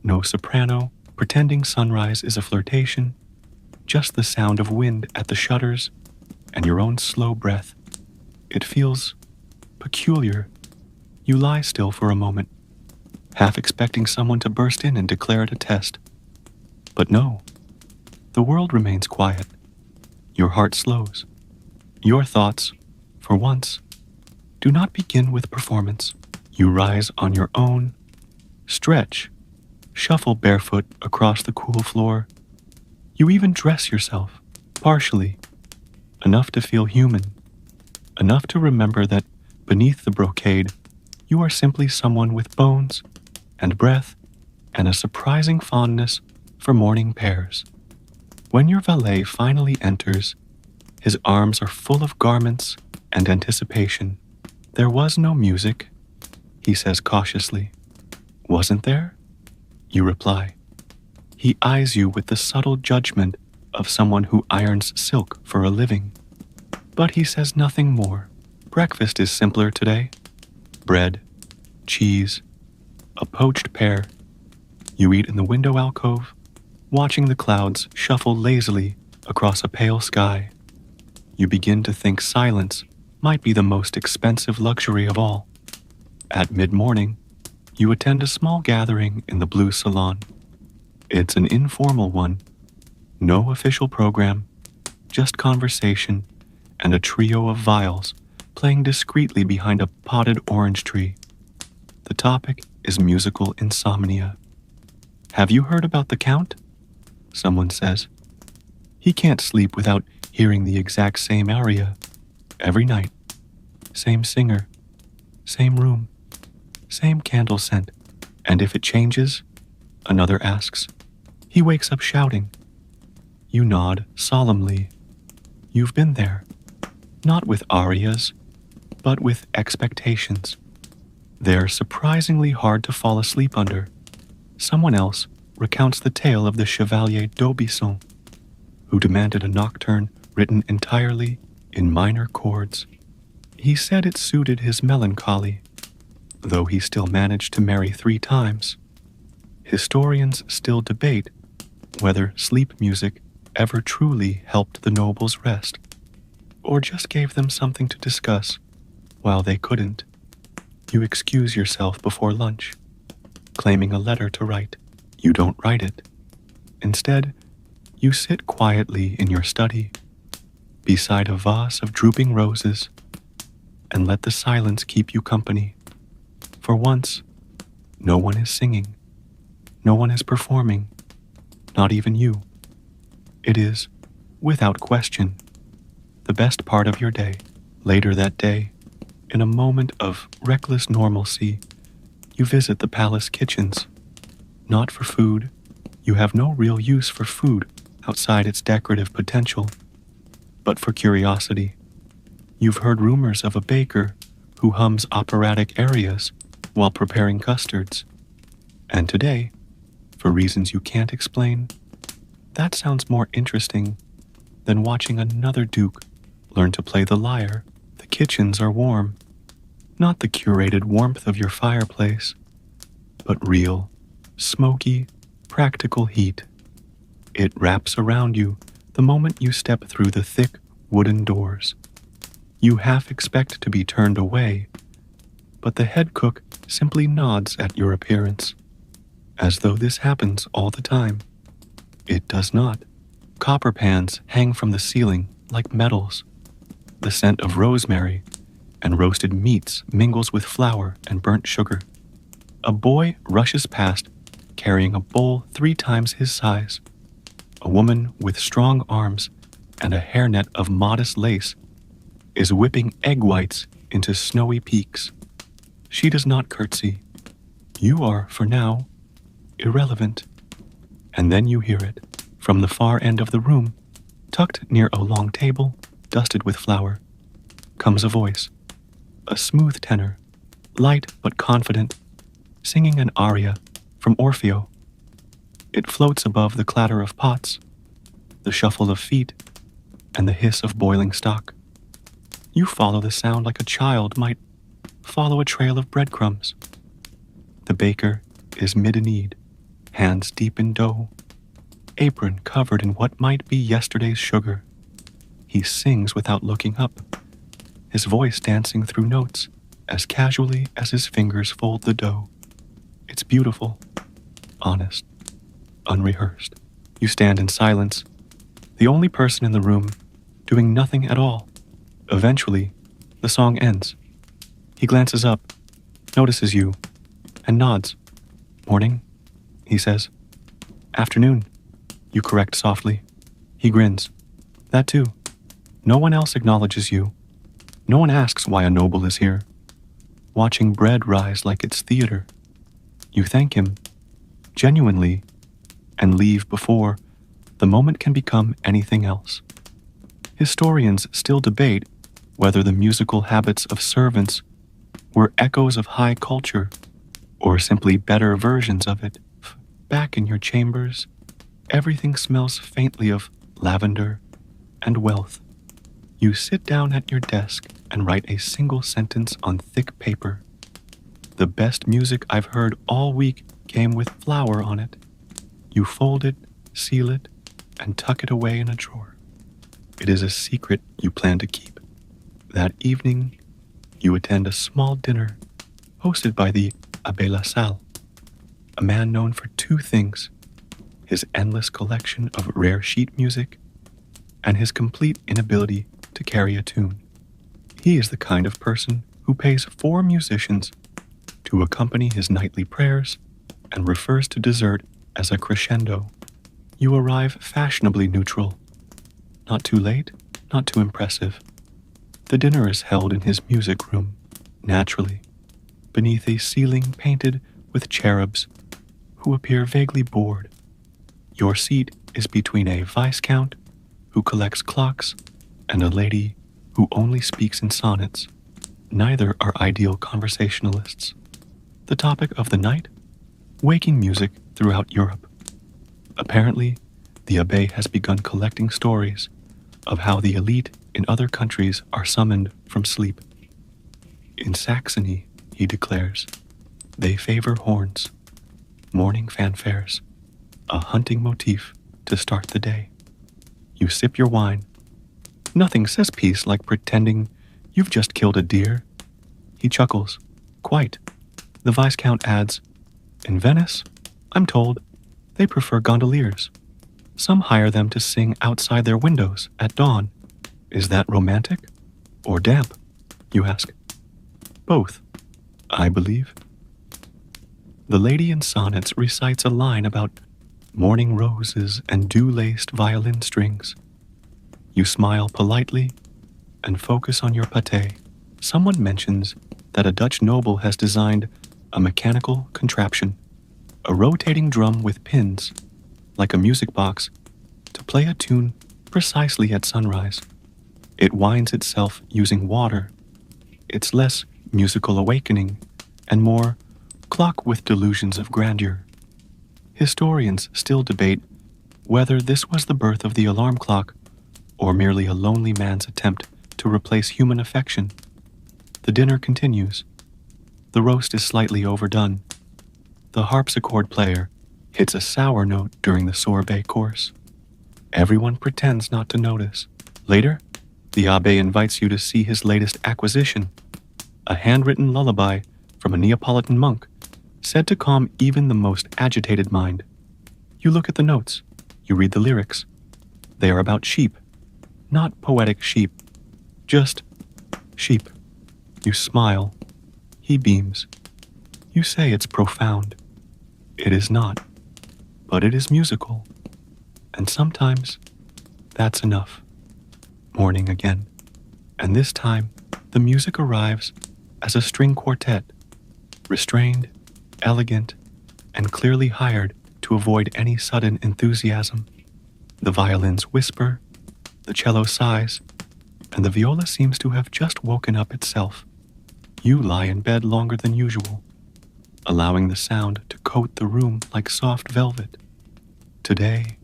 no soprano, pretending sunrise is a flirtation, just the sound of wind at the shutters and your own slow breath. It feels peculiar. You lie still for a moment, half expecting someone to burst in and declare it a test. But no, the world remains quiet. Your heart slows. Your thoughts, for once, do not begin with performance. You rise on your own, stretch, shuffle barefoot across the cool floor. You even dress yourself, partially, enough to feel human, enough to remember that beneath the brocade, you are simply someone with bones and breath and a surprising fondness for morning pears. When your valet finally enters, his arms are full of garments and anticipation. "There was no music," he says cautiously. "Wasn't there?" You reply. He eyes you with the subtle judgment of someone who irons silk for a living. But he says nothing more. Breakfast is simpler today. Bread, cheese, a poached pear. You eat in the window alcove, watching the clouds shuffle lazily across a pale sky. You begin to think silence might be the most expensive luxury of all. At mid-morning, you attend a small gathering in the blue salon. It's an informal one. No official program, just conversation and a trio of viols playing discreetly behind a potted orange tree. The topic is musical insomnia. "Have you heard about the Count?" someone says. "He can't sleep without hearing the exact same aria every night. Same singer, same room, same candle scent. And if it changes, another asks. He wakes up shouting. You nod solemnly. You've been there, not with arias, but with expectations. They're surprisingly hard to fall asleep under. Someone else recounts the tale of the Chevalier d'Aubusson, who demanded a nocturne written entirely in minor chords. He said it suited his melancholy, though he still managed to marry 3 times. Historians still debate whether sleep music ever truly helped the nobles rest, or just gave them something to discuss while they couldn't. You excuse yourself before lunch, claiming a letter to write. You don't write it. Instead, you sit quietly in your study, beside a vase of drooping roses, and let the silence keep you company. For once, no one is singing. No one is performing. Not even you. It is, without question, the best part of your day. Later that day, in a moment of reckless normalcy, you visit the palace kitchens. Not for food. You have no real use for food outside its decorative potential, but for curiosity. You've heard rumors of a baker who hums operatic arias while preparing custards. And today, for reasons you can't explain, that sounds more interesting than watching another duke learn to play the lyre. The kitchens are warm, not the curated warmth of your fireplace, but real, smoky, practical heat. It wraps around you the moment you step through the thick wooden doors. You half expect to be turned away, but the head cook simply nods at your appearance, as though this happens all the time. It does not. Copper pans hang from the ceiling like medals. The scent of rosemary and roasted meats mingles with flour and burnt sugar. A boy rushes past carrying a bowl 3 times his size. A woman with strong arms and a hairnet of modest lace is whipping egg whites into snowy peaks. She does not curtsy. You are, for now, irrelevant. And then you hear it from the far end of the room, tucked near a long table dusted with flour, comes a voice, a smooth tenor, light but confident, singing an aria from Orfeo. It floats above the clatter of pots, the shuffle of feet, and the hiss of boiling stock. You follow the sound like a child might follow a trail of breadcrumbs. The baker is mid-kneed, hands deep in dough, apron covered in what might be yesterday's sugar. He sings without looking up, his voice dancing through notes as casually as his fingers fold the dough. It's beautiful, honest, unrehearsed. You stand in silence, the only person in the room doing nothing at all. Eventually, the song ends. He glances up, notices you, and nods. Morning, he says. Afternoon, you correct softly. He grins. That too. No one else acknowledges you. No one asks why a noble is here, watching bread rise like it's theater. You thank him, genuinely, and leave before the moment can become anything else. Historians still debate whether the musical habits of servants were echoes of high culture or simply better versions of it. Back in your chambers, everything smells faintly of lavender and wealth. You sit down at your desk and write a single sentence on thick paper. The best music I've heard all week came with flour on it. You fold it, seal it, and tuck it away in a drawer. It is a secret you plan to keep. That evening, you attend a small dinner hosted by the Abbé LaSalle, a man known for 2 things: his endless collection of rare sheet music and his complete inability to carry a tune. He is the kind of person who pays 4 musicians to accompany his nightly prayers and refers to dessert as a crescendo. You arrive fashionably neutral. Not too late, not too impressive. The dinner is held in his music room, naturally, beneath a ceiling painted with cherubs who appear vaguely bored. Your seat is between a viscount who collects clocks and a lady who only speaks in sonnets. Neither are ideal conversationalists. The topic of the night? Waking music throughout Europe. Apparently, the Abbé has begun collecting stories of how the elite in other countries are summoned from sleep. In Saxony, he declares, they favor horns, morning fanfares, a hunting motif to start the day. You sip your wine. Nothing says peace like pretending you've just killed a deer. He chuckles. Quite. The Viscount adds, in Venice, I'm told, they prefer gondoliers. Some hire them to sing outside their windows at dawn. Is that romantic or damp, you ask? Both, I believe. The lady in sonnets recites a line about morning roses and dew-laced violin strings. You smile politely and focus on your pâté. Someone mentions that a Dutch noble has designed a mechanical contraption, a rotating drum with pins, like a music box, to play a tune precisely at sunrise. It winds itself using water. It's less musical awakening and more clock with delusions of grandeur. Historians still debate whether this was the birth of the alarm clock or merely a lonely man's attempt to replace human affection. The dinner continues. The roast is slightly overdone. The harpsichord player hits a sour note during the sorbet course. Everyone pretends not to notice. Later, the abbé invites you to see his latest acquisition, a handwritten lullaby from a Neapolitan monk, said to calm even the most agitated mind. You look at the notes. You read the lyrics. They are about sheep. Not poetic sheep. Just sheep. You smile. He beams. You say it's profound. It is not. But it is musical. And sometimes that's enough. Morning again. And this time, the music arrives as a string quartet, restrained, elegant, and clearly hired to avoid any sudden enthusiasm. The violins whisper, the cello sighs, and the viola seems to have just woken up itself. You lie in bed longer than usual, allowing the sound to coat the room like soft velvet. Today,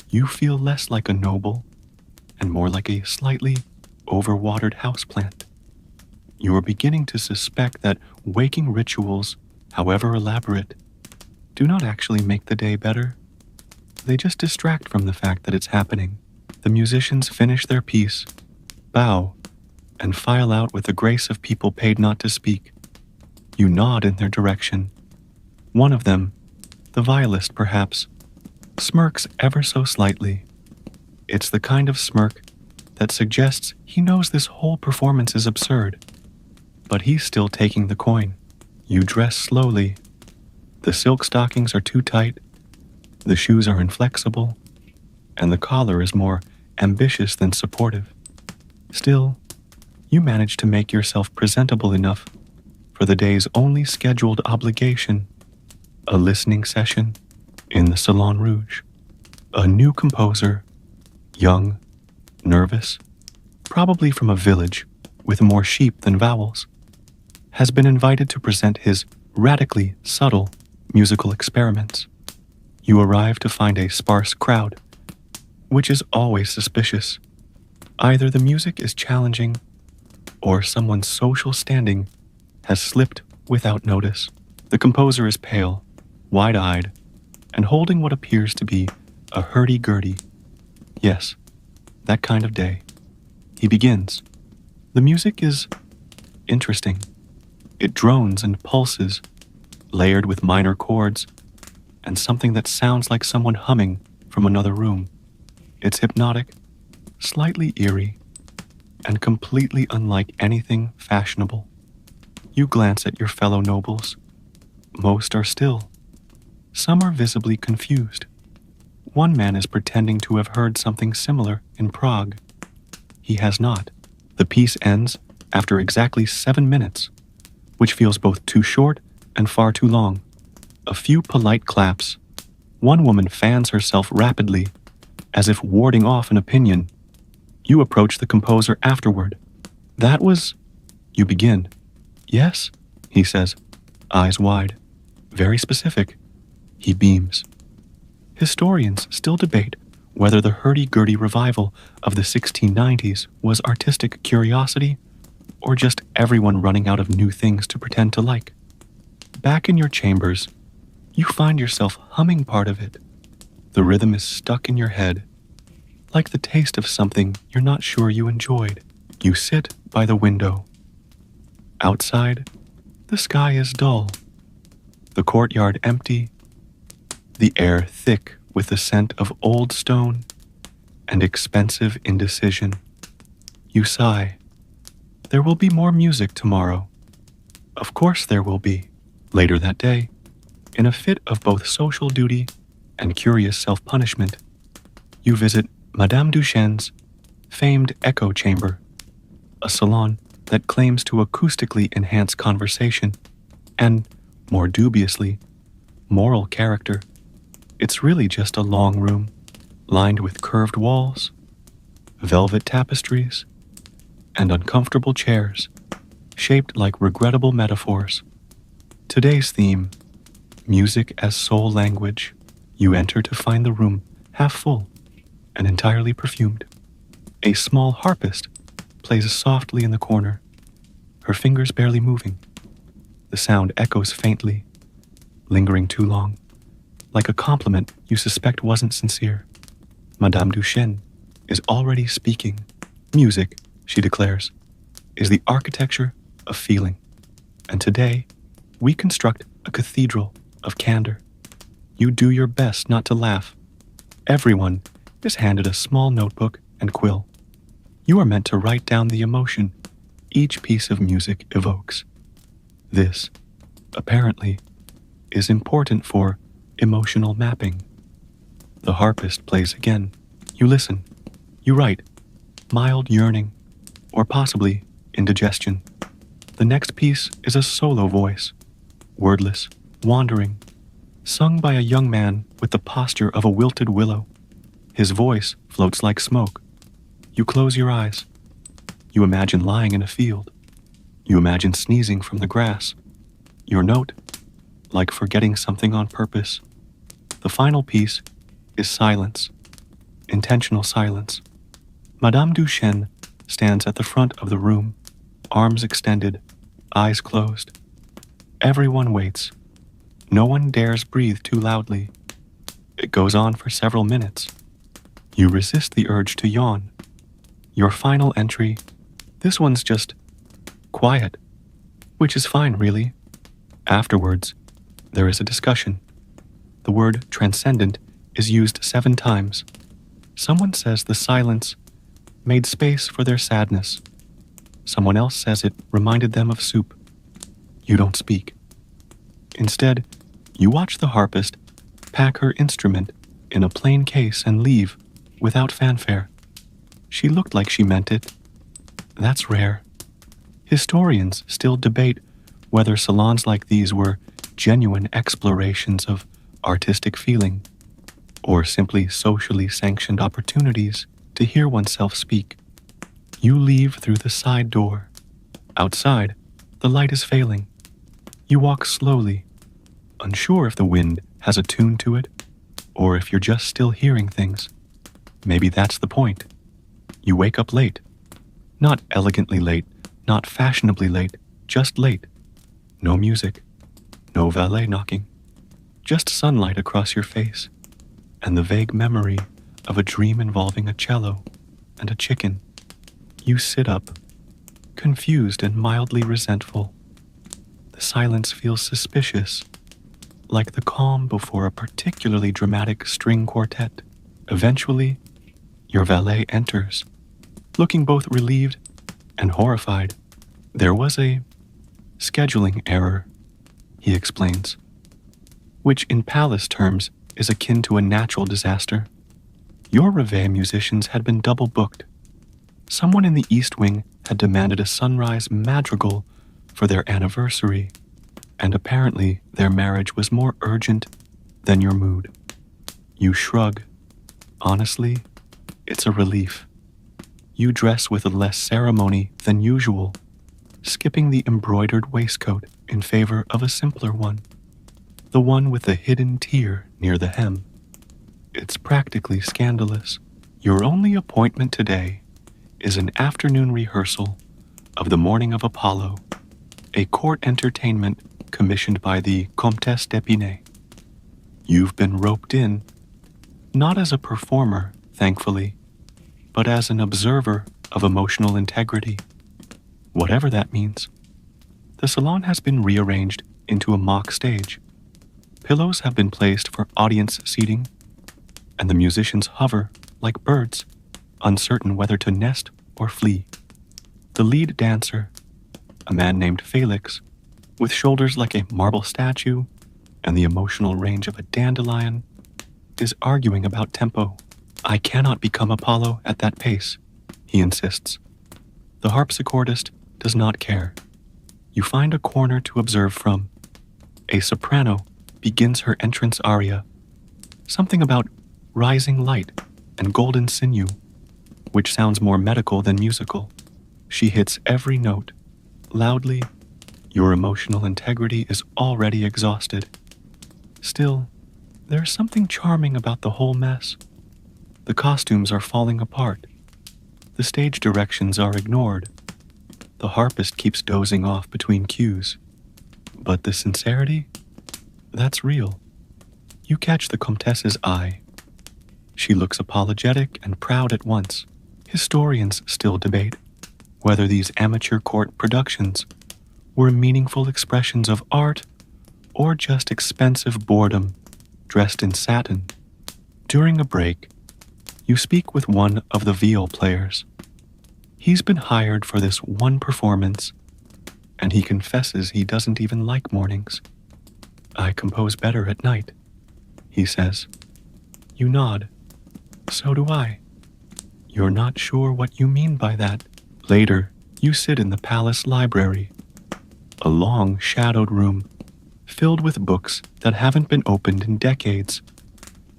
you feel less like a noble and more like a slightly overwatered houseplant. You are beginning to suspect that waking rituals, however elaborate, do not actually make the day better. They just distract from the fact that it's happening. The musicians finish their piece, bow, and file out with the grace of people paid not to speak. You nod in their direction. One of them, the violist perhaps, smirks ever so slightly. It's the kind of smirk that suggests he knows this whole performance is absurd, but he's still taking the coin. You dress slowly. The silk stockings are too tight, the shoes are inflexible, and the collar is more ambitious than supportive. Still, you manage to make yourself presentable enough for the day's only scheduled obligation, a listening session in the Salon Rouge. A new composer, young, nervous, probably from a village with more sheep than vowels, has been invited to present his radically subtle musical experiments. You arrive to find a sparse crowd, which is always suspicious. Either the music is challenging, or someone's social standing has slipped without notice. The composer is pale, wide-eyed, and holding what appears to be a hurdy-gurdy. Yes, that kind of day. He begins. The music is interesting. It drones and pulses, layered with minor chords, and something that sounds like someone humming from another room. It's hypnotic, slightly eerie, and completely unlike anything fashionable. You glance at your fellow nobles. Most are still. Some are visibly confused. One man is pretending to have heard something similar in Prague. He has not. The piece ends after exactly 7 minutes, which feels both too short and far too long. A few polite claps. One woman fans herself rapidly, as if warding off an opinion. You approach the composer afterward. That was... You begin. Yes, he says, eyes wide. Very specific. He beams. Historians still debate whether the hurdy-gurdy revival of the 1690s was artistic curiosity or just everyone running out of new things to pretend to like. Back in your chambers, you find yourself humming part of it. The rhythm is stuck in your head, like the taste of something you're not sure you enjoyed. You sit by the window. Outside, the sky is dull, the courtyard empty, the air thick with the scent of old stone and expensive indecision. You sigh. There will be more music tomorrow. Of course there will be. Later that day, in a fit of both social duty and curious self-punishment, you visit Madame Duchenne's famed echo chamber, a salon that claims to acoustically enhance conversation and, more dubiously, moral character. It's really just a long room, lined with curved walls, velvet tapestries, and uncomfortable chairs, shaped like regrettable metaphors. Today's theme, music as soul language. You enter to find the room half full and entirely perfumed. A small harpist plays softly in the corner, her fingers barely moving. The sound echoes faintly, lingering too long, like a compliment you suspect wasn't sincere. Madame Duchenne is already speaking. Music, she declares, is the architecture of feeling, and today we construct a cathedral of candor. You do your best not to laugh. Everyone is handed a small notebook and quill. You are meant to write down the emotion each piece of music evokes. This, apparently, is important for emotional mapping. The harpist plays again. You listen. You write, mild yearning, or possibly indigestion. The next piece is a solo voice, wordless, wandering, sung by a young man with the posture of a wilted willow. His voice floats like smoke. You close your eyes. You imagine lying in a field. You imagine sneezing from the grass. Your note, like forgetting something on purpose. The final piece is silence, intentional silence. Madame Duchenne stands at the front of the room, arms extended, eyes closed. Everyone waits. No one dares breathe too loudly. It goes on for several minutes. You resist the urge to yawn. Your final entry, this one's just quiet, which is fine, really. Afterwards, there is a discussion. The word transcendent is used 7 times. Someone says the silence made space for their sadness. Someone else says it reminded them of soup. You don't speak. Instead, you watch the harpist pack her instrument in a plain case and leave without fanfare. She looked like she meant it. That's rare. Historians still debate whether salons like these were genuine explorations of artistic feeling, or simply socially sanctioned opportunities to hear oneself speak. You leave through the side door. Outside, the light is failing. You walk slowly, unsure if the wind has a tune to it, or if you're just still hearing things. Maybe that's the point. You wake up late. Not elegantly late, not fashionably late, just late. No music, no valet knocking, just sunlight across your face, and the vague memory of a dream involving a cello and a chicken. You sit up, confused and mildly resentful. The silence feels suspicious, like the calm before a particularly dramatic string quartet. Eventually, your valet enters, looking both relieved and horrified. There was a scheduling error, he explains, which in palace terms is akin to a natural disaster. Your reveille musicians had been double booked. Someone in the East Wing had demanded a sunrise madrigal for their anniversary. and apparently their marriage was more urgent than your mood. You shrug. Honestly, it's a relief. You dress with less ceremony than usual, skipping the embroidered waistcoat in favor of a simpler one, the one with a hidden tear near the hem. It's practically scandalous. Your only appointment today is an afternoon rehearsal of The Morning of Apollo, a court entertainment commissioned by the Comtesse d'Épinay. You've been roped in, not as a performer, thankfully, but as an observer of emotional integrity, whatever that means. The salon has been rearranged into a mock stage. Pillows have been placed for audience seating, and the musicians hover like birds, uncertain whether to nest or flee. The lead dancer, a man named Felix, with shoulders like a marble statue and the emotional range of a dandelion, is arguing about tempo. I cannot become Apollo at that pace, he insists. The harpsichordist does not care. You find a corner to observe from. A soprano begins her entrance aria, something about rising light and golden sinew, which sounds more medical than musical. She hits every note, loudly. Your emotional integrity is already exhausted. Still, there's something charming about the whole mess. The costumes are falling apart. The stage directions are ignored. The harpist keeps dozing off between cues. But the sincerity? That's real. You catch the Comtesse's eye. She looks apologetic and proud at once. Historians still debate whether these amateur court productions were meaningful expressions of art or just expensive boredom dressed in satin. During a break, you speak with one of the viol players. He's been hired for this one performance, and he confesses he doesn't even like mornings. I compose better at night, he says. You nod. So do I. You're not sure what you mean by that. Later, you sit in the palace library, a long, shadowed room filled with books that haven't been opened in decades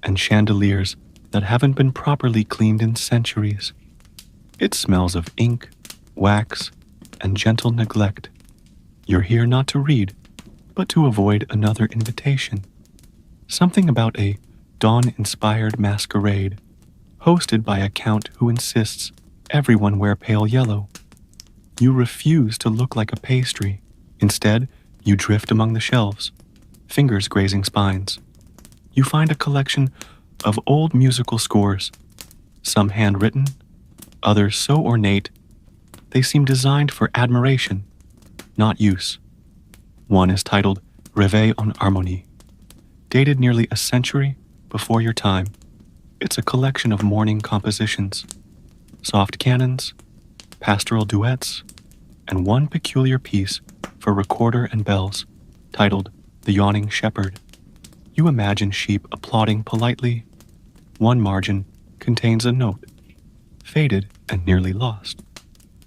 and chandeliers that haven't been properly cleaned in centuries. It smells of ink, wax, and gentle neglect. You're here not to read, but to avoid another invitation. Something about a dawn-inspired masquerade, hosted by a count who insists everyone wear pale yellow. You refuse to look like a pastry. Instead, you drift among the shelves, fingers grazing spines. You find a collection of old musical scores, some handwritten, others so ornate they seem designed for admiration, not use. One is titled Réveil en Harmonie, dated nearly a century before your time. It's a collection of morning compositions, soft canons, pastoral duets, and one peculiar piece for recorder and bells, titled The Yawning Shepherd. You imagine sheep applauding politely. One margin contains a note, faded and nearly lost.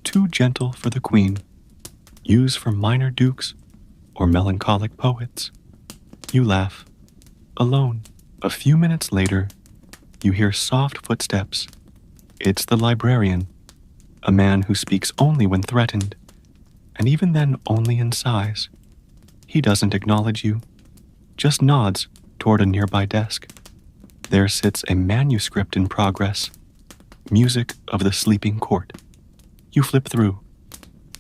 Too gentle for the queen, used for minor dukes or melancholic poets. You laugh, alone. A few minutes later, you hear soft footsteps. It's the librarian, a man who speaks only when threatened, and even then only in sighs. He doesn't acknowledge you, just nods toward a nearby desk. There sits a manuscript in progress, music of the sleeping court. You flip through.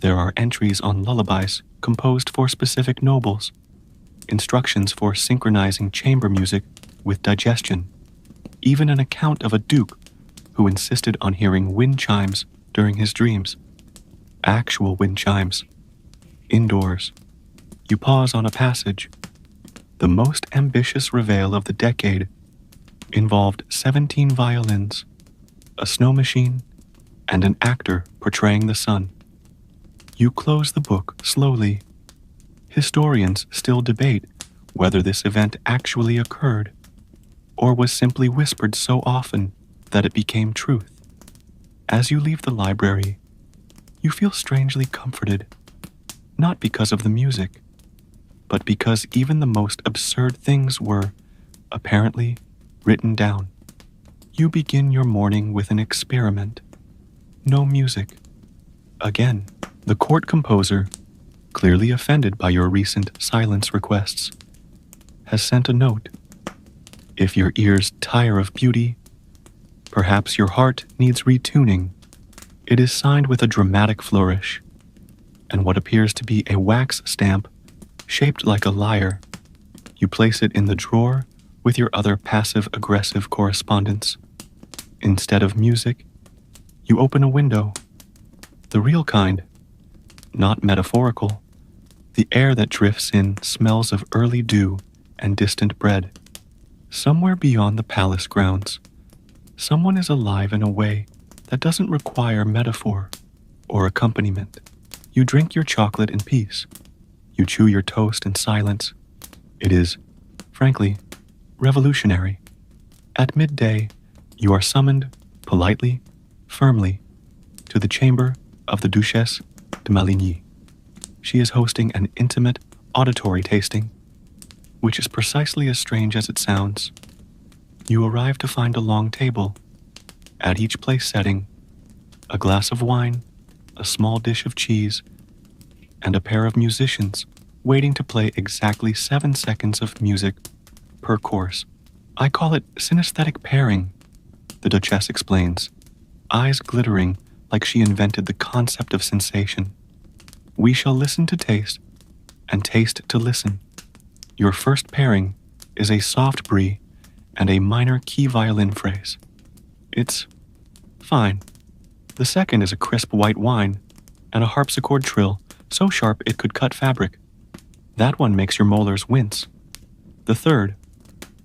There are entries on lullabies composed for specific nobles, instructions for synchronizing chamber music with digestion, even an account of a duke who insisted on hearing wind chimes during his dreams. Actual wind chimes. Indoors. You pause on a passage. The most ambitious reveille of the decade involved 17 violins, a snow machine, and an actor portraying the sun. You close the book slowly. Historians still debate whether this event actually occurred or was simply whispered so often that it became truth. As you leave the library, you feel strangely comforted, not because of the music, but because even the most absurd things were, apparently, written down. You begin your morning with an experiment. No music. Again, the court composer, clearly offended by your recent silence requests, has sent a note. If your ears tire of beauty, perhaps your heart needs retuning. It is signed with a dramatic flourish, and what appears to be a wax stamp shaped like a lyre. You place it in the drawer with your other passive-aggressive correspondence. Instead of music, you open a window. The real kind, not metaphorical. The air that drifts in smells of early dew and distant bread. Somewhere beyond the palace grounds, someone is alive in a way that doesn't require metaphor or accompaniment. You drink your chocolate in peace. You chew your toast in silence. It is, frankly, revolutionary. At midday, you are summoned, politely, firmly, to the chamber of the Duchesse de Maligny. She is hosting an intimate auditory tasting, which is precisely as strange as it sounds. You arrive to find a long table. At each place setting, a glass of wine, a small dish of cheese, and a pair of musicians waiting to play exactly 7 seconds of music per course. I call it synesthetic pairing, the Duchess explains, eyes glittering like she invented the concept of sensation. We shall listen to taste, and taste to listen. Your first pairing is a soft brie and a minor key violin phrase. It's fine. The second is a crisp white wine and a harpsichord trill so sharp it could cut fabric. That one makes your molars wince. The third,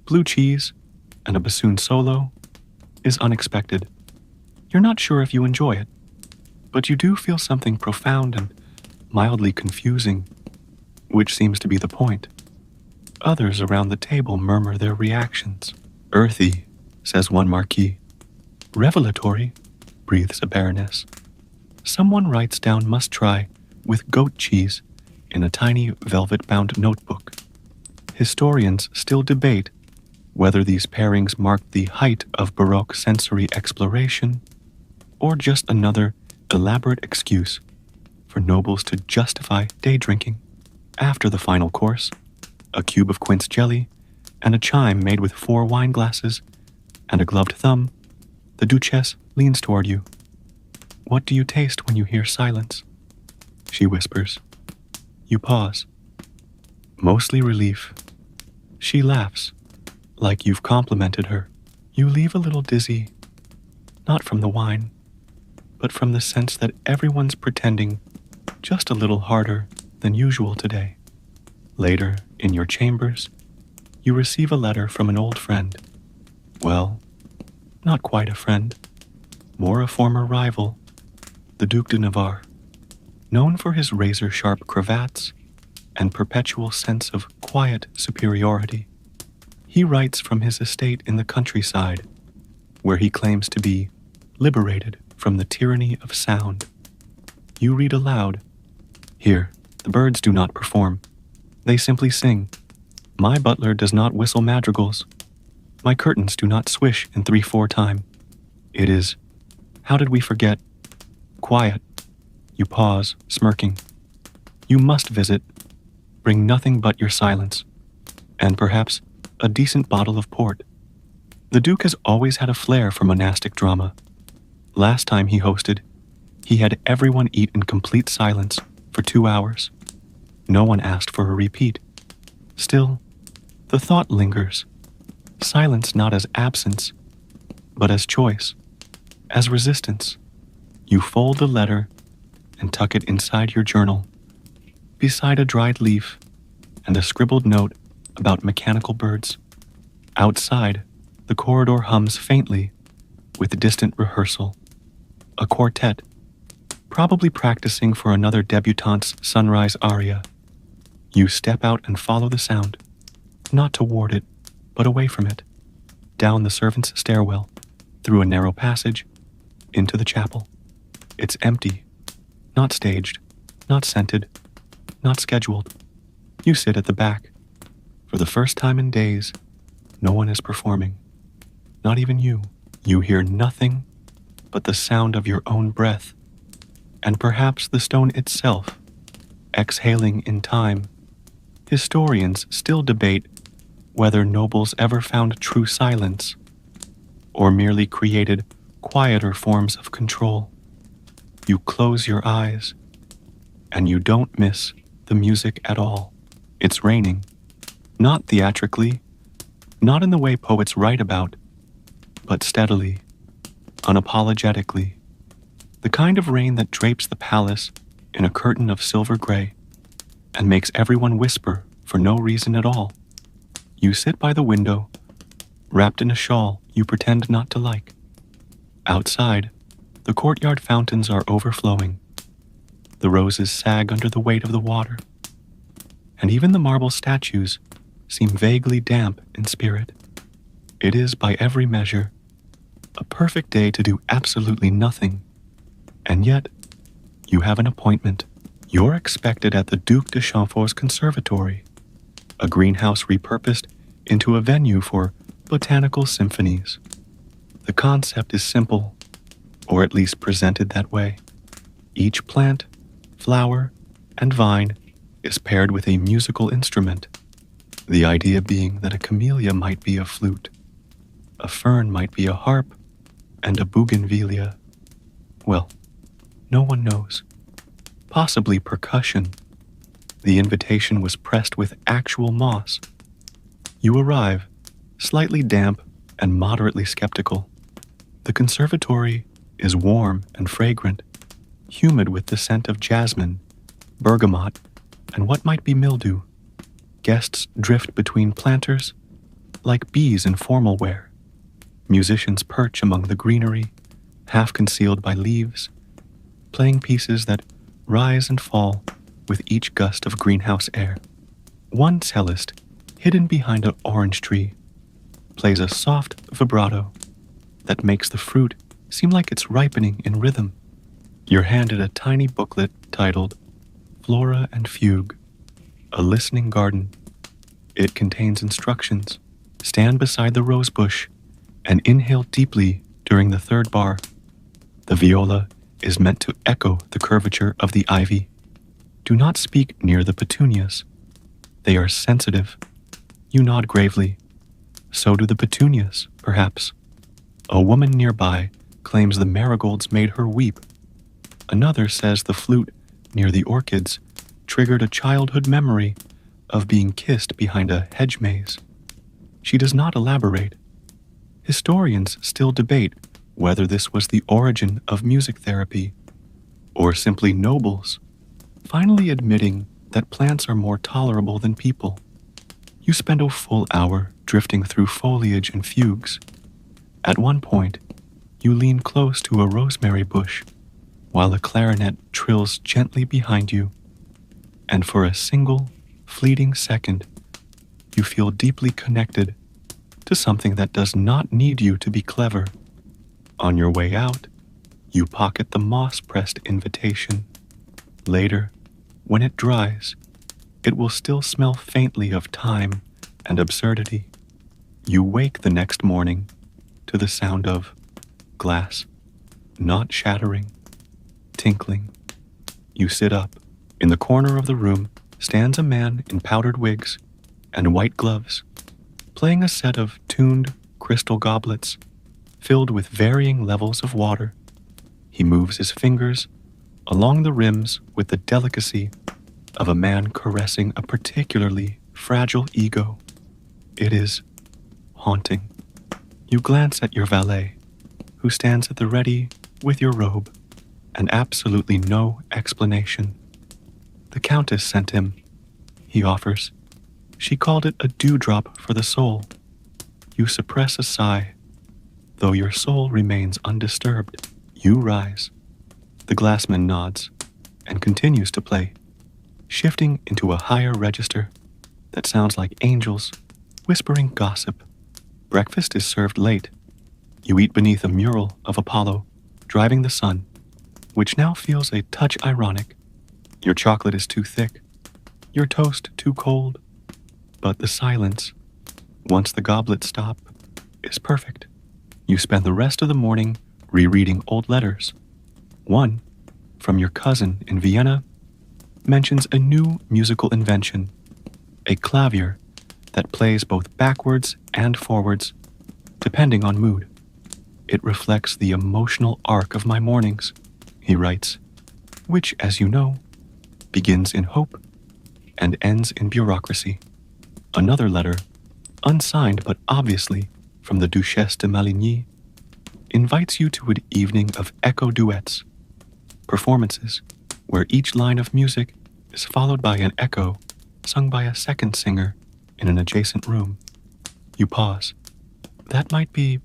blue cheese and a bassoon solo, is unexpected. You're not sure if you enjoy it, but you do feel something profound and mildly confusing, which seems to be the point. Others around the table murmur their reactions. Earthy, says one marquis. Revelatory, breathes a baroness. Someone writes down must try with goat cheese in a tiny velvet-bound notebook. Historians still debate whether these pairings marked the height of Baroque sensory exploration or just another elaborate excuse for nobles to justify day drinking. After the final course, a cube of quince jelly and a chime made with 4 wine glasses and a gloved thumb, the Duchess leans toward you. What do you taste when you hear silence? She whispers. You pause. Mostly relief. She laughs, like you've complimented her. You leave a little dizzy, not from the wine, but from the sense that everyone's pretending just a little harder than usual today. Later, in your chambers, you receive a letter from an old friend. Well, not quite a friend, more a former rival, the Duc de Navarre. Known for his razor-sharp cravats and perpetual sense of quiet superiority, he writes from his estate in the countryside, where he claims to be liberated from the tyranny of sound. You read aloud. Here, the birds do not perform. They simply sing. My butler does not whistle madrigals. My curtains do not swish in 3/4 time. It is, how did we forget? Quiet. You pause, smirking. You must visit. Bring nothing but your silence. And perhaps a decent bottle of port. The Duke has always had a flair for monastic drama. Last time he hosted, he had everyone eat in complete silence for 2 hours. No one asked for a repeat. Still, the thought lingers. Silence not as absence, but as choice, as resistance. You fold the letter and tuck it inside your journal, beside a dried leaf and a scribbled note about mechanical birds. Outside, the corridor hums faintly with distant rehearsal. A quartet, probably practicing for another debutante's sunrise aria. You step out and follow the sound, not toward it, but away from it, down the servants' stairwell, through a narrow passage, into the chapel. It's empty, not staged, not scented, not scheduled. You sit at the back. For the first time in days, no one is performing. Not even you. You hear nothing but the sound of your own breath, and perhaps the stone itself, exhaling in time. Historians still debate whether nobles ever found true silence, or merely created quieter forms of control. You close your eyes, and you don't miss the music at all. It's raining, not theatrically, not in the way poets write about, but steadily, unapologetically. The kind of rain that drapes the palace in a curtain of silver gray and makes everyone whisper for no reason at all. You sit by the window, wrapped in a shawl you pretend not to like. Outside, the courtyard fountains are overflowing. The roses sag under the weight of the water, and even the marble statues seem vaguely damp in spirit. It is, by every measure, a perfect day to do absolutely nothing, and yet you have an appointment. You're expected at the Duc de Chamfort's conservatory, a greenhouse repurposed into a venue for botanical symphonies. The concept is simple, or at least presented that way. Each plant, flower, and vine is paired with a musical instrument, the idea being that a camellia might be a flute, a fern might be a harp, and a bougainvillea, well, no one knows. Possibly percussion. The invitation was pressed with actual moss. You arrive, slightly damp and moderately skeptical. The conservatory is warm and fragrant, humid with the scent of jasmine, bergamot, and what might be mildew. Guests drift between planters like bees in formal wear. Musicians perch among the greenery, half concealed by leaves, playing pieces that rise and fall with each gust of greenhouse air. One cellist, hidden behind an orange tree, plays a soft vibrato that makes the fruit seem like it's ripening in rhythm. You're handed a tiny booklet titled Flora and Fugue, a listening garden. It contains instructions. Stand beside the rose bush and inhale deeply during the third bar. The viola is meant to echo the curvature of the ivy. Do not speak near the petunias. They are sensitive. You nod gravely. So do the petunias, perhaps. A woman nearby claims the marigolds made her weep. Another says the flute near the orchids triggered a childhood memory of being kissed behind a hedge maze. She does not elaborate. Historians still debate whether this was the origin of music therapy, or simply nobles finally admitting that plants are more tolerable than people. You spend a full hour drifting through foliage and fugues. At one point, you lean close to a rosemary bush while a clarinet trills gently behind you, and for a single, fleeting second, you feel deeply connected to something that does not need you to be clever. On your way out, you pocket the moss-pressed invitation. Later, when it dries, it will still smell faintly of time and absurdity. You wake the next morning to the sound of glass, not shattering, tinkling. You sit up. In the corner of the room stands a man in powdered wigs and white gloves, playing a set of tuned crystal goblets filled with varying levels of water. He moves his fingers along the rims with the delicacy of a man caressing a particularly fragile ego. It is haunting. You glance at your valet, who stands at the ready with your robe, and absolutely no explanation. The Countess sent him, he offers. She called it a dewdrop for the soul. You suppress a sigh, though your soul remains undisturbed. You rise. The glassman nods and continues to play, shifting into a higher register that sounds like angels whispering gossip. Breakfast is served late. You eat beneath a mural of Apollo driving the sun, which now feels a touch ironic. Your chocolate is too thick. Your toast too cold, but the silence, once the goblets stop, is perfect. You spend the rest of the morning rereading old letters. One, from your cousin in Vienna, mentions a new musical invention, a clavier that plays both backwards and forwards, depending on mood. It reflects the emotional arc of my mornings, he writes, which, as you know, begins in hope and ends in bureaucracy. Another letter, unsigned but obviously from the Duchesse de Maligny, invites you to an evening of echo duets, performances where each line of music is followed by an echo sung by a second singer in an adjacent room. You pause. That might be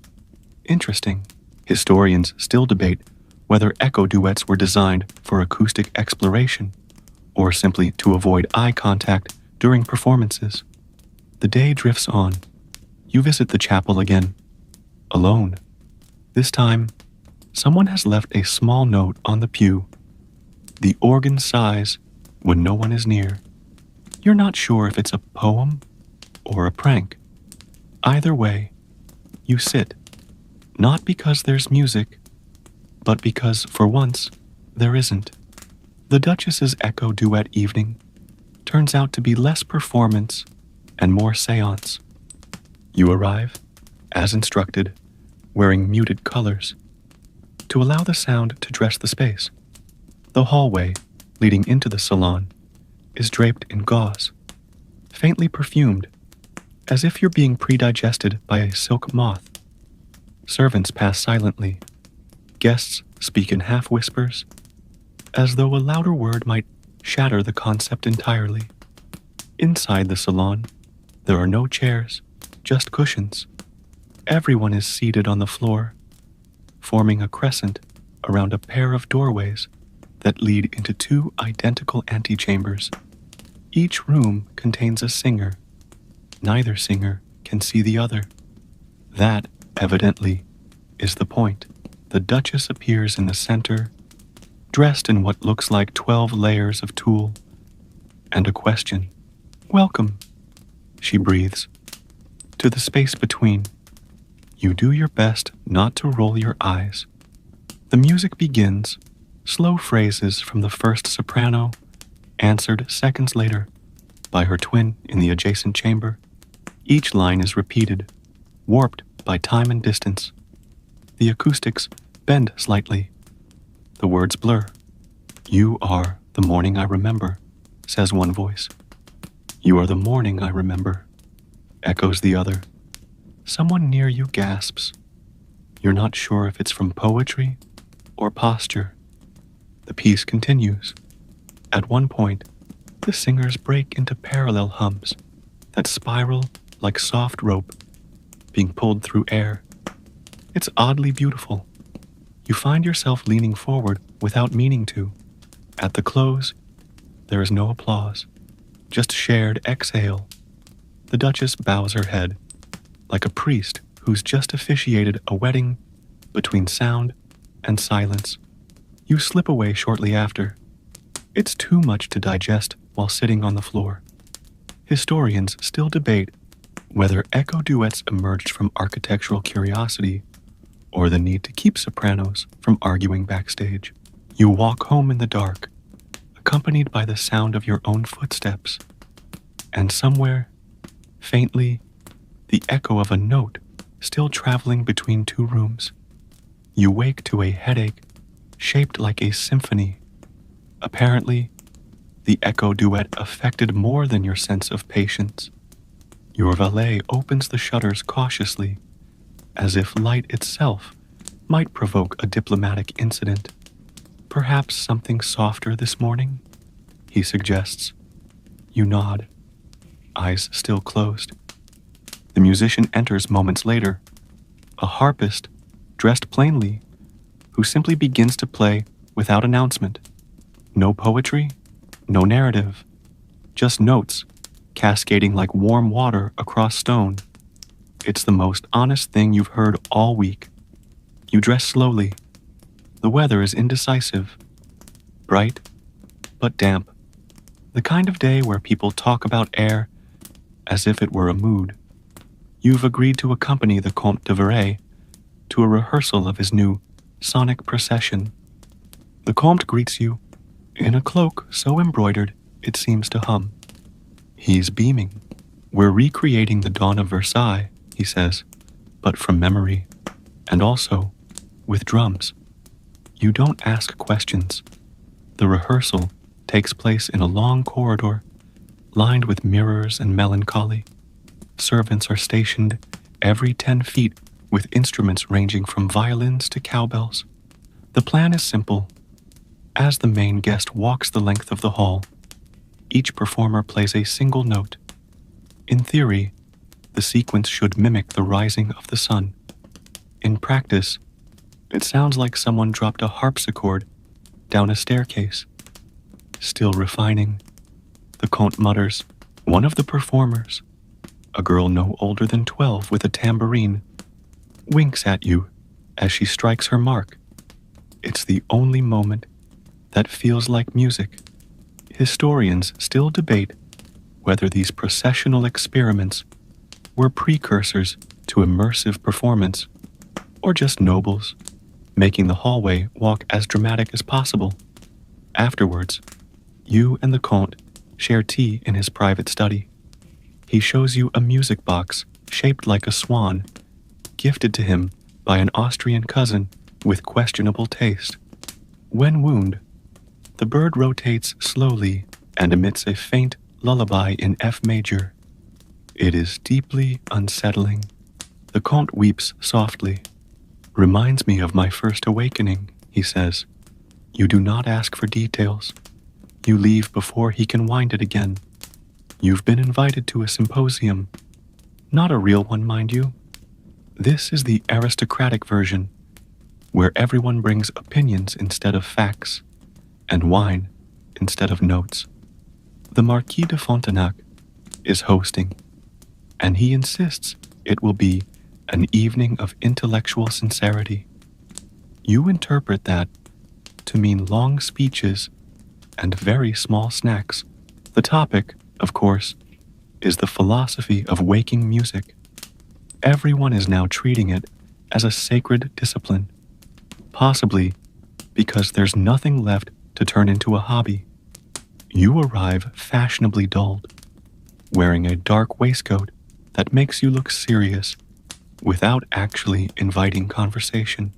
interesting. Historians still debate whether echo duets were designed for acoustic exploration or simply to avoid eye contact during performances. The day drifts on. You visit the chapel again, alone. This time, someone has left a small note on the pew. The organ sighs when no one is near. You're not sure if it's a poem or a prank. Either way, you sit, not because there's music, but because, for once, there isn't. The Duchess's echo duet evening turns out to be less performance and more seance. You arrive, as instructed, wearing muted colors, to allow the sound to dress the space. The hallway leading into the salon is draped in gauze, faintly perfumed, as if you're being predigested by a silk moth. Servants pass silently. Guests speak in half whispers, as though a louder word might shatter the concept entirely. Inside the salon, there are no chairs, just cushions. Everyone is seated on the floor, forming a crescent around a pair of doorways that lead into two identical antechambers. Each room contains a singer. Neither singer can see the other. That, evidently, is the point. The Duchess appears in the center, dressed in what looks like 12 layers of tulle, and a question. "Welcome," she breathes, to the space between. You do your best not to roll your eyes. The music begins, slow phrases from the first soprano, answered seconds later by her twin in the adjacent chamber. Each line is repeated, warped by time and distance. The acoustics bend slightly. The words blur. "You are the morning I remember," says one voice. "You are the morning I remember," echoes the other. Someone near you gasps. You're not sure if it's from poetry or posture. The piece continues. At one point, the singers break into parallel hums that spiral like soft rope being pulled through air. It's oddly beautiful. You find yourself leaning forward without meaning to. At the close, there is no applause, just shared exhale. The Duchess bows her head, like a priest who's just officiated a wedding between sound and silence. You slip away shortly after. It's too much to digest while sitting on the floor. Historians still debate whether echo duets emerged from architectural curiosity or the need to keep sopranos from arguing backstage. You walk home in the dark, accompanied by the sound of your own footsteps, and somewhere, faintly, the echo of a note still traveling between two rooms. You wake to a headache shaped like a symphony. Apparently, the echo duet affected more than your sense of patience. Your valet opens the shutters cautiously, as if light itself might provoke a diplomatic incident. "Perhaps something softer this morning?" he suggests. You nod, eyes still closed. The musician enters moments later, a harpist dressed plainly, who simply begins to play without announcement. No poetry, no narrative, just notes cascading like warm water across stone. It's the most honest thing you've heard all week. You dress slowly. The weather is indecisive, bright but damp. The kind of day where people talk about air as if it were a mood. You've agreed to accompany the Comte de Verray to a rehearsal of his new sonic procession. The Comte greets you in a cloak so embroidered it seems to hum. He's beaming. We're recreating the dawn of Versailles, he says, but from memory, and also with drums. You don't ask questions. The rehearsal takes place in a long corridor lined with mirrors and melancholy. Servants are stationed every 10 feet with instruments ranging from violins to cowbells. The plan is simple. As the main guest walks the length of the hall, each performer plays a single note. In theory, the sequence should mimic the rising of the sun. In practice, it sounds like someone dropped a harpsichord down a staircase. Still refining, the Comte mutters. One of the performers, a girl no older than 12 with a tambourine, winks at you as she strikes her mark. It's the only moment that feels like music. Historians still debate whether these processional experiments were precursors to immersive performance or just nobles, making the hallway walk as dramatic as possible. Afterwards, you and the Comte share tea in his private study. He shows you a music box shaped like a swan, gifted to him by an Austrian cousin with questionable taste. When wound, the bird rotates slowly and emits a faint lullaby in F major. It is deeply unsettling. The Comte weeps softly. Reminds me of my first awakening, he says. You do not ask for details. You leave before he can wind it again. You've been invited to a symposium. Not a real one, mind you. This is the aristocratic version, where everyone brings opinions instead of facts, and wine instead of notes. The Marquis de Frontenac is hosting, and he insists it will be an evening of intellectual sincerity. You interpret that to mean long speeches and very small snacks. The topic, of course, is the philosophy of waking music. Everyone is now treating it as a sacred discipline, possibly because there's nothing left to turn into a hobby. You arrive fashionably dulled, wearing a dark waistcoat that makes you look serious without actually inviting conversation.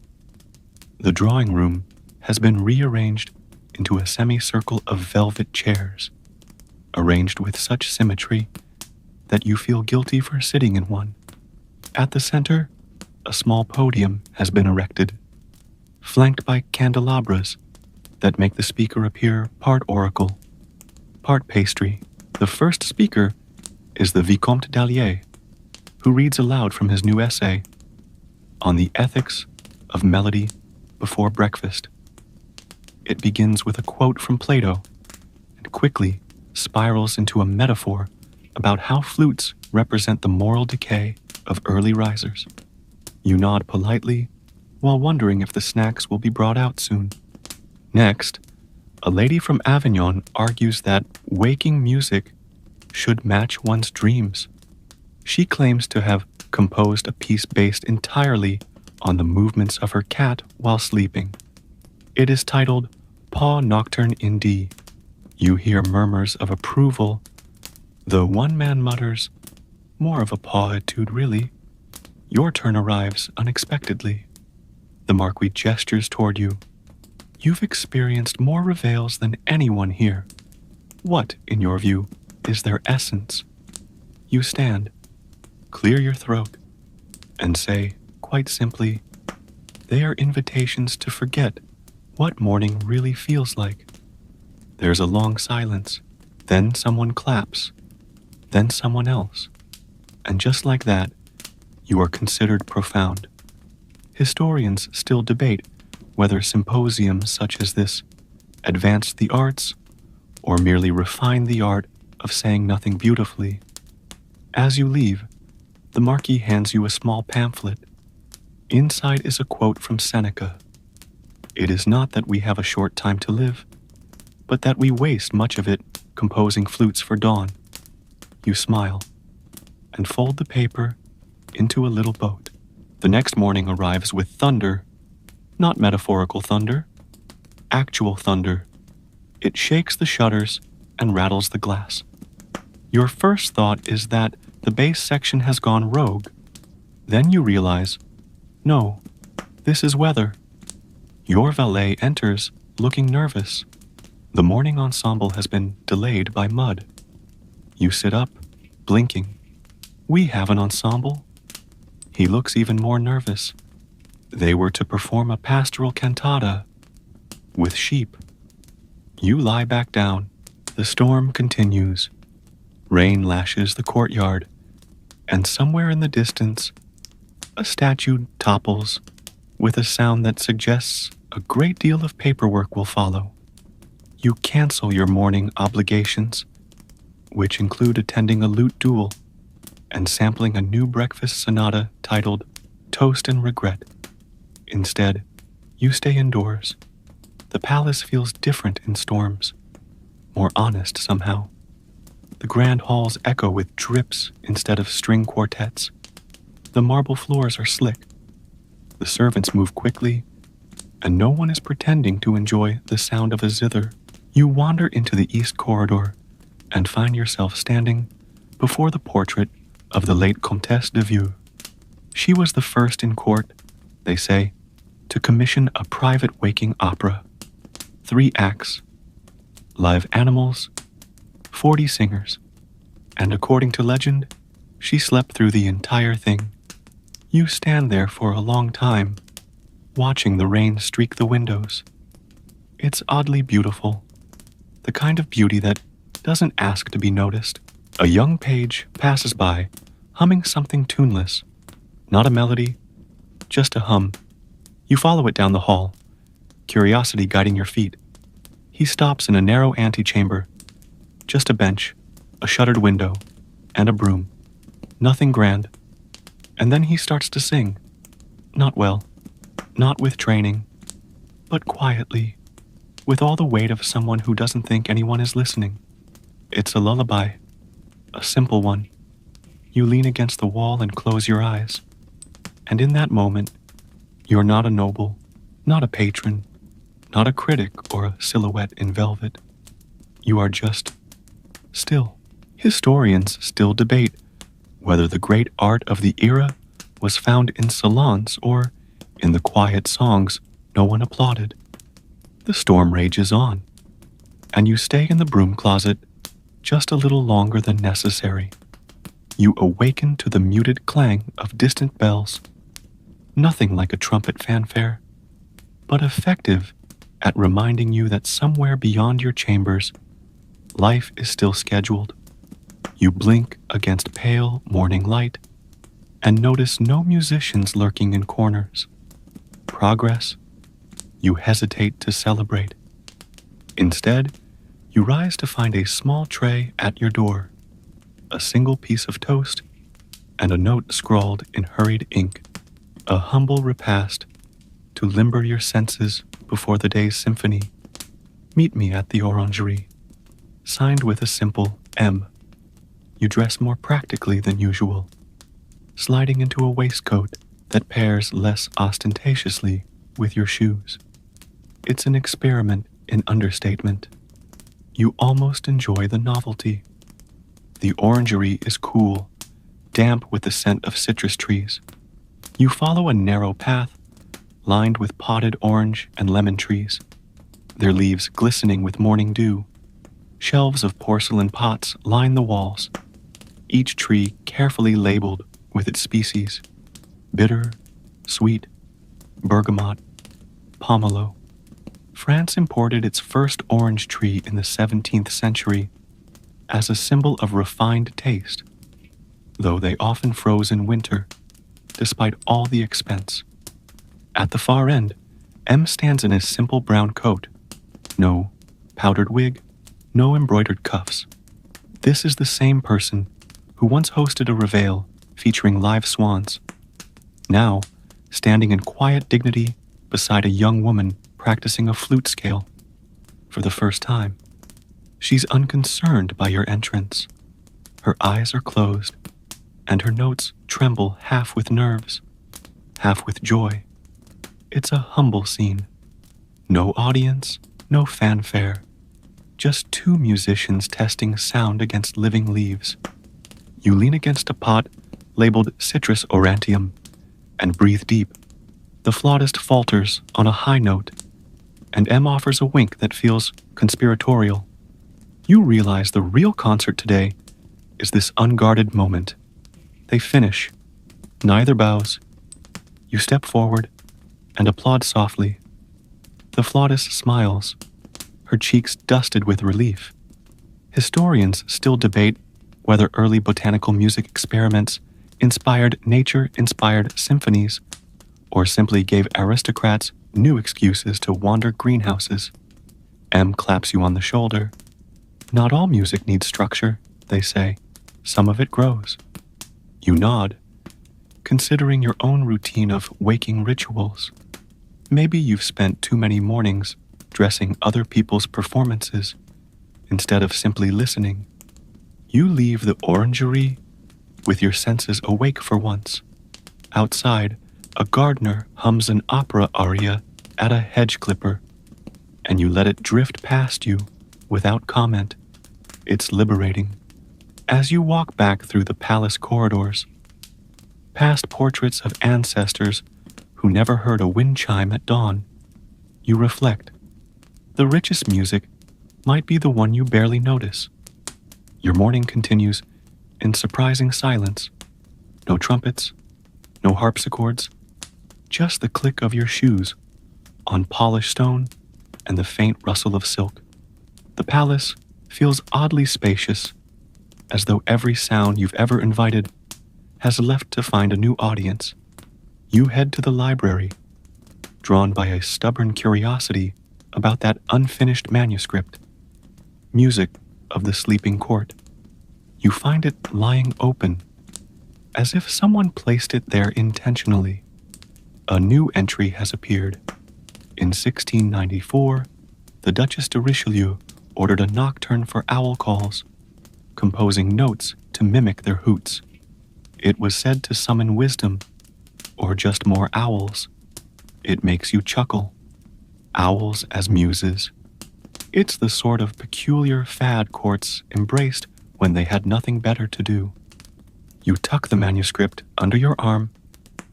The drawing room has been rearranged into a semicircle of velvet chairs, arranged with such symmetry that you feel guilty for sitting in one. At the center, a small podium has been erected, flanked by candelabras that make the speaker appear part oracle, part pastry. The first speaker is the Vicomte d'Allier, who reads aloud from his new essay on the ethics of melody before breakfast. It begins with a quote from Plato and quickly spirals into a metaphor about how flutes represent the moral decay of early risers. You nod politely while wondering if the snacks will be brought out soon. Next, a lady from Avignon argues that waking music should match one's dreams. She claims to have composed a piece based entirely on the movements of her cat while sleeping. It is titled Pas Nocturne in D. You hear murmurs of approval, though one man mutters, more of a pas etude really. Your turn arrives unexpectedly. The Marquis gestures toward you. You've experienced more reveils than anyone here. What, in your view, is their essence? You stand, clear your throat, and say, quite simply, they are invitations to forget what morning really feels like. There's a long silence, then someone claps, then someone else, and just like that, you are considered profound. Historians still debate whether symposiums such as this advance the arts or merely refine the art of saying nothing beautifully. As you leave, the Marquis hands you a small pamphlet. Inside is a quote from Seneca. It is not that we have a short time to live, but that we waste much of it composing flutes for dawn. You smile and fold the paper into a little boat. The next morning arrives with thunder, not metaphorical thunder, actual thunder. It shakes the shutters and rattles the glass. Your first thought is that the base section has gone rogue. Then you realize, no, this is weather. Your valet enters, looking nervous. The morning ensemble has been delayed by mud. You sit up, blinking. We have an ensemble. He looks even more nervous. They were to perform a pastoral cantata with sheep. You lie back down. The storm continues. Rain lashes the courtyard, and somewhere in the distance, a statue topples with a sound that suggests a great deal of paperwork will follow. You cancel your morning obligations, which include attending a lute duel and sampling a new breakfast sonata titled Toast and Regret. Instead, you stay indoors. The palace feels different in storms, more honest somehow. The grand halls echo with drips instead of string quartets. The marble floors are slick. The servants move quickly, and no one is pretending to enjoy the sound of a zither. You wander into the east corridor and find yourself standing before the portrait of the late Comtesse de Vieux. She was the first in court, they say, to commission a private waking opera. 3 acts, live animals, 40 singers, and according to legend, she slept through the entire thing. You stand there for a long time, watching the rain streak the windows. It's oddly beautiful, the kind of beauty that doesn't ask to be noticed. A young page passes by, humming something tuneless. Not a melody, just a hum. You follow it down the hall, curiosity guiding your feet. He stops in a narrow antechamber. Just a bench, a shuttered window, and a broom. Nothing grand. And then he starts to sing. Not well, not with training, but quietly, with all the weight of someone who doesn't think anyone is listening. It's a lullaby, a simple one. You lean against the wall and close your eyes. And in that moment, you're not a noble, not a patron, not a critic or a silhouette in velvet. You are just still. Historians still debate whether the great art of the era was found in salons or in the quiet songs no one applauded. The storm rages on, and you stay in the broom closet just a little longer than necessary. You awaken to the muted clang of distant bells. Nothing like a trumpet fanfare, but effective at reminding you that somewhere beyond your chambers, life is still scheduled. You blink against pale morning light and notice no musicians lurking in corners. Progress, you hesitate to celebrate. Instead, you rise to find a small tray at your door, a single piece of toast, and a note scrawled in hurried ink, a humble repast to limber your senses before the day's symphony. Meet me at the orangery, signed with a simple M. You dress more practically than usual, sliding into a waistcoat that pairs less ostentatiously with your shoes. It's an experiment in understatement. You almost enjoy the novelty. The orangery is cool, damp with the scent of citrus trees. You follow a narrow path lined with potted orange and lemon trees, their leaves glistening with morning dew. Shelves of porcelain pots line the walls, each tree carefully labeled with its species: bitter, sweet, bergamot, pomelo. France imported its first orange tree in the 17th century as a symbol of refined taste, though they often froze in winter, despite all the expense. At the far end, M stands in a simple brown coat. No powdered wig, no embroidered cuffs. This is the same person who once hosted a reveille featuring live swans, now standing in quiet dignity beside a young woman practicing a flute scale for the first time. She's unconcerned by your entrance. Her eyes are closed, and her notes tremble half with nerves, half with joy. It's a humble scene. No audience, no fanfare, just two musicians testing sound against living leaves. You lean against a pot labeled citrus aurantium and breathe deep. The flautist falters on a high note, and M offers a wink that feels conspiratorial. You realize the real concert today is this unguarded moment. They finish. Neither bows. You step forward and applaud softly. The flautist smiles, her cheeks dusted with relief. Historians still debate whether early botanical music experiments inspired nature-inspired symphonies or simply gave aristocrats new excuses to wander greenhouses. M claps you on the shoulder. Not all music needs structure, they say. Some of it grows. You nod, considering your own routine of waking rituals. Maybe you've spent too many mornings dressing other people's performances instead of simply listening. You leave the orangery with your senses awake for once. Outside, a gardener hums an opera aria at a hedge clipper, and you let it drift past you without comment. It's liberating. As you walk back through the palace corridors, past portraits of ancestors who never heard a wind chime at dawn, you reflect. The richest music might be the one you barely notice. Your morning continues in surprising silence. No trumpets, no harpsichords, just the click of your shoes on polished stone and the faint rustle of silk. The palace feels oddly spacious, as though every sound you've ever invited has left to find a new audience. You head to the library, drawn by a stubborn curiosity about that unfinished manuscript, Music of the Sleeping Court. You find it lying open, as if someone placed it there intentionally. A new entry has appeared. In 1694, the Duchess de Richelieu ordered a nocturne for owl calls, composing notes to mimic their hoots. It was said to summon wisdom, or just more owls. It makes you chuckle. Owls as muses. It's the sort of peculiar fad courts embraced when they had nothing better to do. You tuck the manuscript under your arm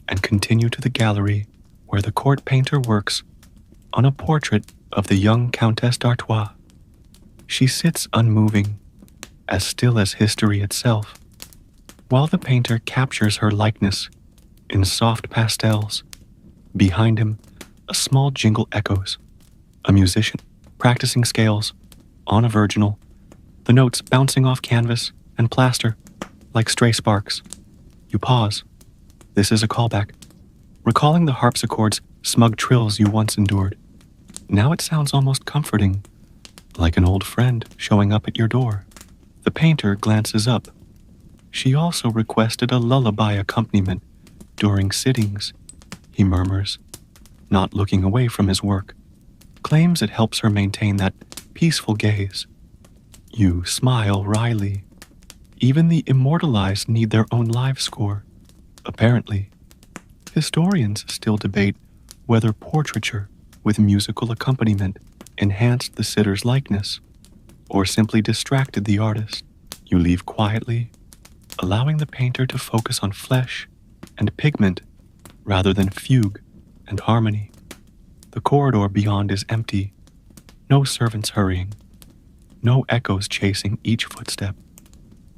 and continue to the gallery where the court painter works on a portrait of the young Countess d'Artois. She sits unmoving, as still as history itself, while the painter captures her likeness in soft pastels. Behind him, a small jingle echoes. A musician practicing scales on a virginal, the notes bouncing off canvas and plaster like stray sparks. You pause. This is a callback, recalling the harpsichord's smug trills you once endured. Now it sounds almost comforting, like an old friend showing up at your door. The painter glances up. She also requested a lullaby accompaniment during sittings, he murmurs, not looking away from his work. Claims it helps her maintain that peaceful gaze. You smile wryly. Even the immortalized need their own live score, apparently. Historians still debate whether portraiture with musical accompaniment enhanced the sitter's likeness, or simply distracted the artist. You leave quietly, allowing the painter to focus on flesh and pigment rather than fugue and harmony. The corridor beyond is empty, no servants hurrying, no echoes chasing each footstep.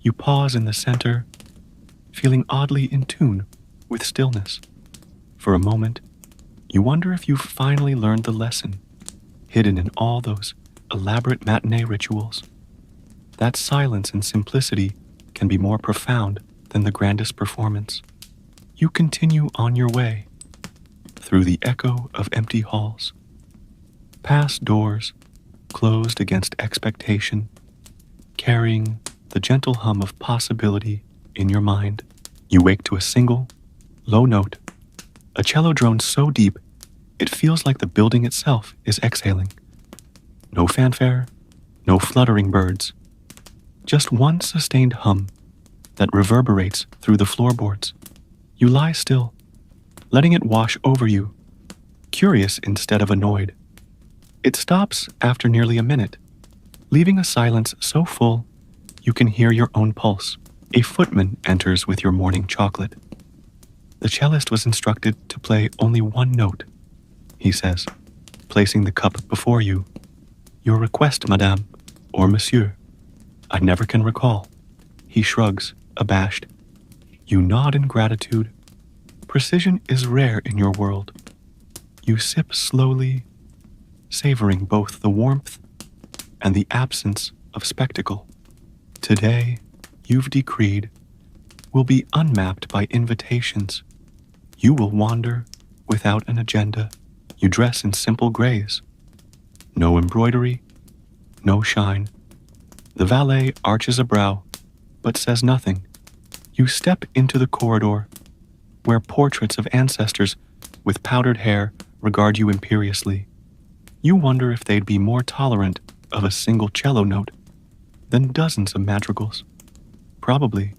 You pause in the center, feeling oddly in tune with stillness. For a moment, you wonder if you've finally learned the lesson, hidden in all those elaborate matinee rituals. That silence and simplicity can be more profound than the grandest performance. You continue on your way, through the echo of empty halls, past doors closed against expectation, carrying the gentle hum of possibility in your mind. You wake to a single, low note, a cello drone so deep it feels like the building itself is exhaling. No fanfare, No fluttering birds, just one sustained hum that reverberates through the floorboards. You lie still, letting it wash over you, curious instead of annoyed. It stops after nearly a minute, leaving a silence so full you can hear your own pulse. A footman enters with your morning chocolate. The cellist was instructed to play only one note, he says, placing the cup before you. Your request, madame, or monsieur. I never can recall. He shrugs, abashed. You nod in gratitude. Precision is rare in your world. You sip slowly, savoring both the warmth and the absence of spectacle. Today, you've decreed, will be unmapped by invitations. You will wander without an agenda. You dress in simple grays. No embroidery, no shine. The valet arches a brow, but says nothing. You step into the corridor, where portraits of ancestors with powdered hair regard you imperiously. You wonder if they'd be more tolerant of a single cello note than dozens of madrigals. Probably.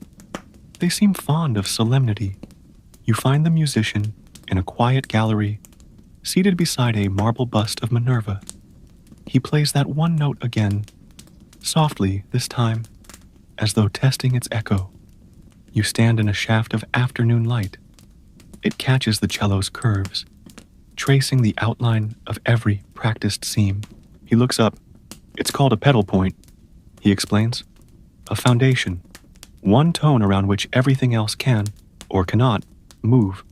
They seem fond of solemnity. You find the musician in a quiet gallery, seated beside a marble bust of Minerva. He plays that one note again, softly this time, as though testing its echo. You stand in a shaft of afternoon light. It catches the cello's curves, tracing the outline of every practiced seam. He looks up. It's called a pedal point, he explains. A foundation, one tone around which everything else can, or cannot, move.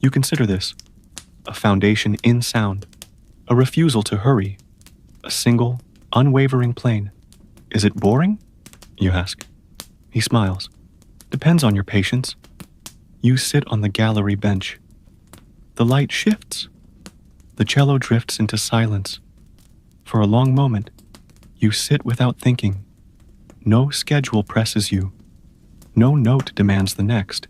You consider this a foundation in sound, a refusal to hurry, a single, unwavering plane. Is it boring? You ask. He smiles. Depends on your patience. You sit on the gallery bench. The light shifts. The cello drifts into silence. For a long moment, you sit without thinking. No schedule presses you. No note demands the next.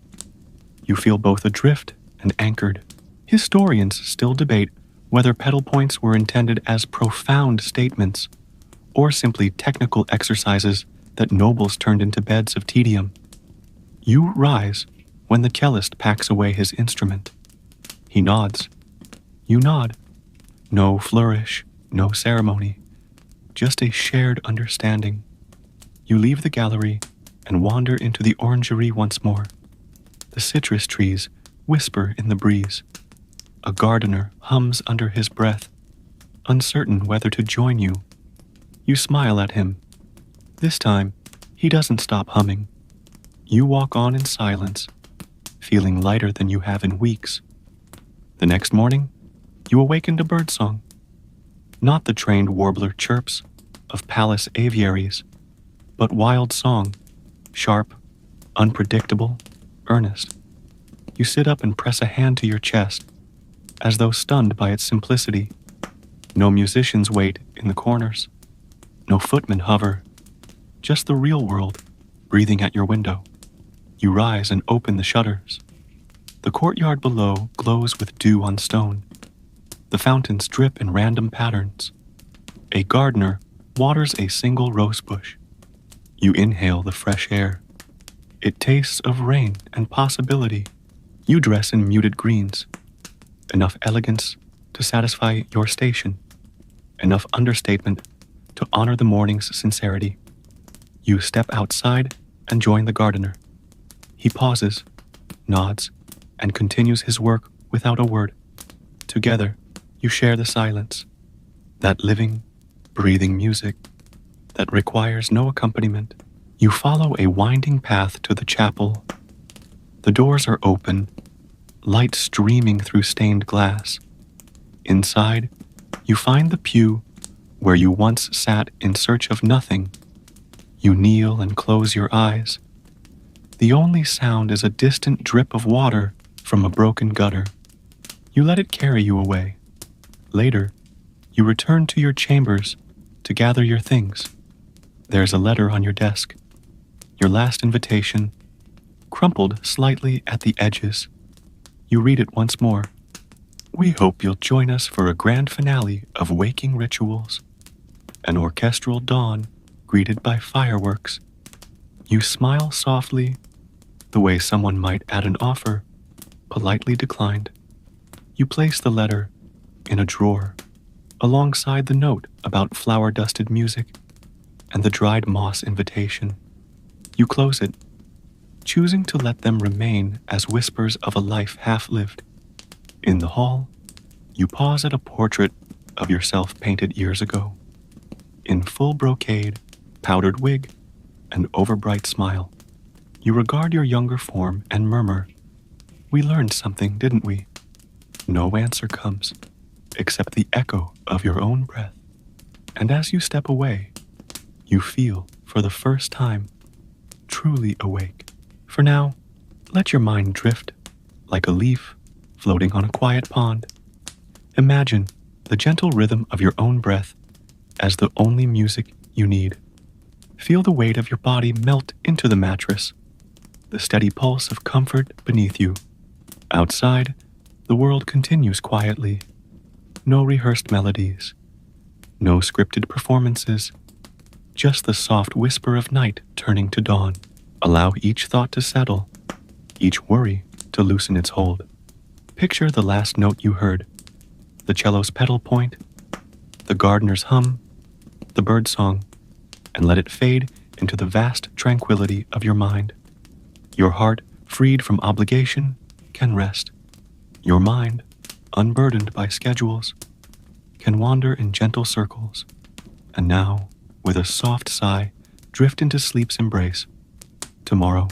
You feel both adrift and anchored. Historians still debate whether pedal points were intended as profound statements or simply technical exercises that nobles turned into beds of tedium. You rise when the cellist packs away his instrument. He nods. You nod. No flourish, no ceremony, just a shared understanding. You leave the gallery and wander into the orangery once more. The citrus trees whisper in the breeze. A gardener hums under his breath, uncertain whether to join you. You smile at him. This time, he doesn't stop humming. You walk on in silence, feeling lighter than you have in weeks. The next morning, you awaken to birdsong. Not the trained warbler chirps of palace aviaries, but wild song, sharp, unpredictable, earnest. You sit up and press a hand to your chest, as though stunned by its simplicity. No musicians wait in the corners. No footmen hover. Just the real world, breathing at your window. You rise and open the shutters. The courtyard below glows with dew on stone. The fountains drip in random patterns. A gardener waters a single rose bush. You inhale the fresh air. It tastes of rain and possibility. You dress in muted greens. Enough elegance to satisfy your station. Enough understatement to honor the morning's sincerity. You step outside and join the gardener. He pauses, nods, and continues his work without a word. Together, you share the silence, that living, breathing music that requires no accompaniment. You follow a winding path to the chapel. The doors are open, light streaming through stained glass. Inside, you find the pew where you once sat in search of nothing. You kneel and close your eyes. The only sound is a distant drip of water from a broken gutter. You let it carry you away. Later, you return to your chambers to gather your things. There's a letter on your desk. Your last invitation, crumpled slightly at the edges. You read it once more. We hope you'll join us for a grand finale of waking rituals. An orchestral dawn greeted by fireworks. You smile softly, the way someone might at an offer, politely declined. You place the letter in a drawer, alongside the note about flower-dusted music and the dried moss invitation. You close it, choosing to let them remain as whispers of a life half-lived. In the hall, you pause at a portrait of yourself painted years ago, in full brocade, powdered wig, and overbright smile. You regard your younger form and murmur, "We learned something, didn't we?" No answer comes, except the echo of your own breath. And as you step away, you feel, for the first time, truly awake. For now, let your mind drift like a leaf floating on a quiet pond. Imagine the gentle rhythm of your own breath as the only music you need. Feel the weight of your body melt into the mattress, the steady pulse of comfort beneath you. Outside, the world continues quietly. No rehearsed melodies, no scripted performances, just the soft whisper of night turning to dawn. Allow each thought to settle, each worry to loosen its hold. Picture the last note you heard, the cello's pedal point, the gardener's hum, the bird song, and let it fade into the vast tranquility of your mind. Your heart, freed from obligation, can rest. Your mind, unburdened by schedules, can wander in gentle circles, and now, with a soft sigh, drift into sleep's embrace. Tomorrow,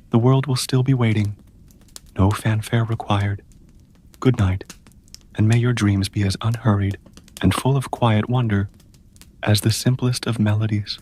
the world will still be waiting. No fanfare required. Good night, and may your dreams be as unhurried and full of quiet wonder as the simplest of melodies.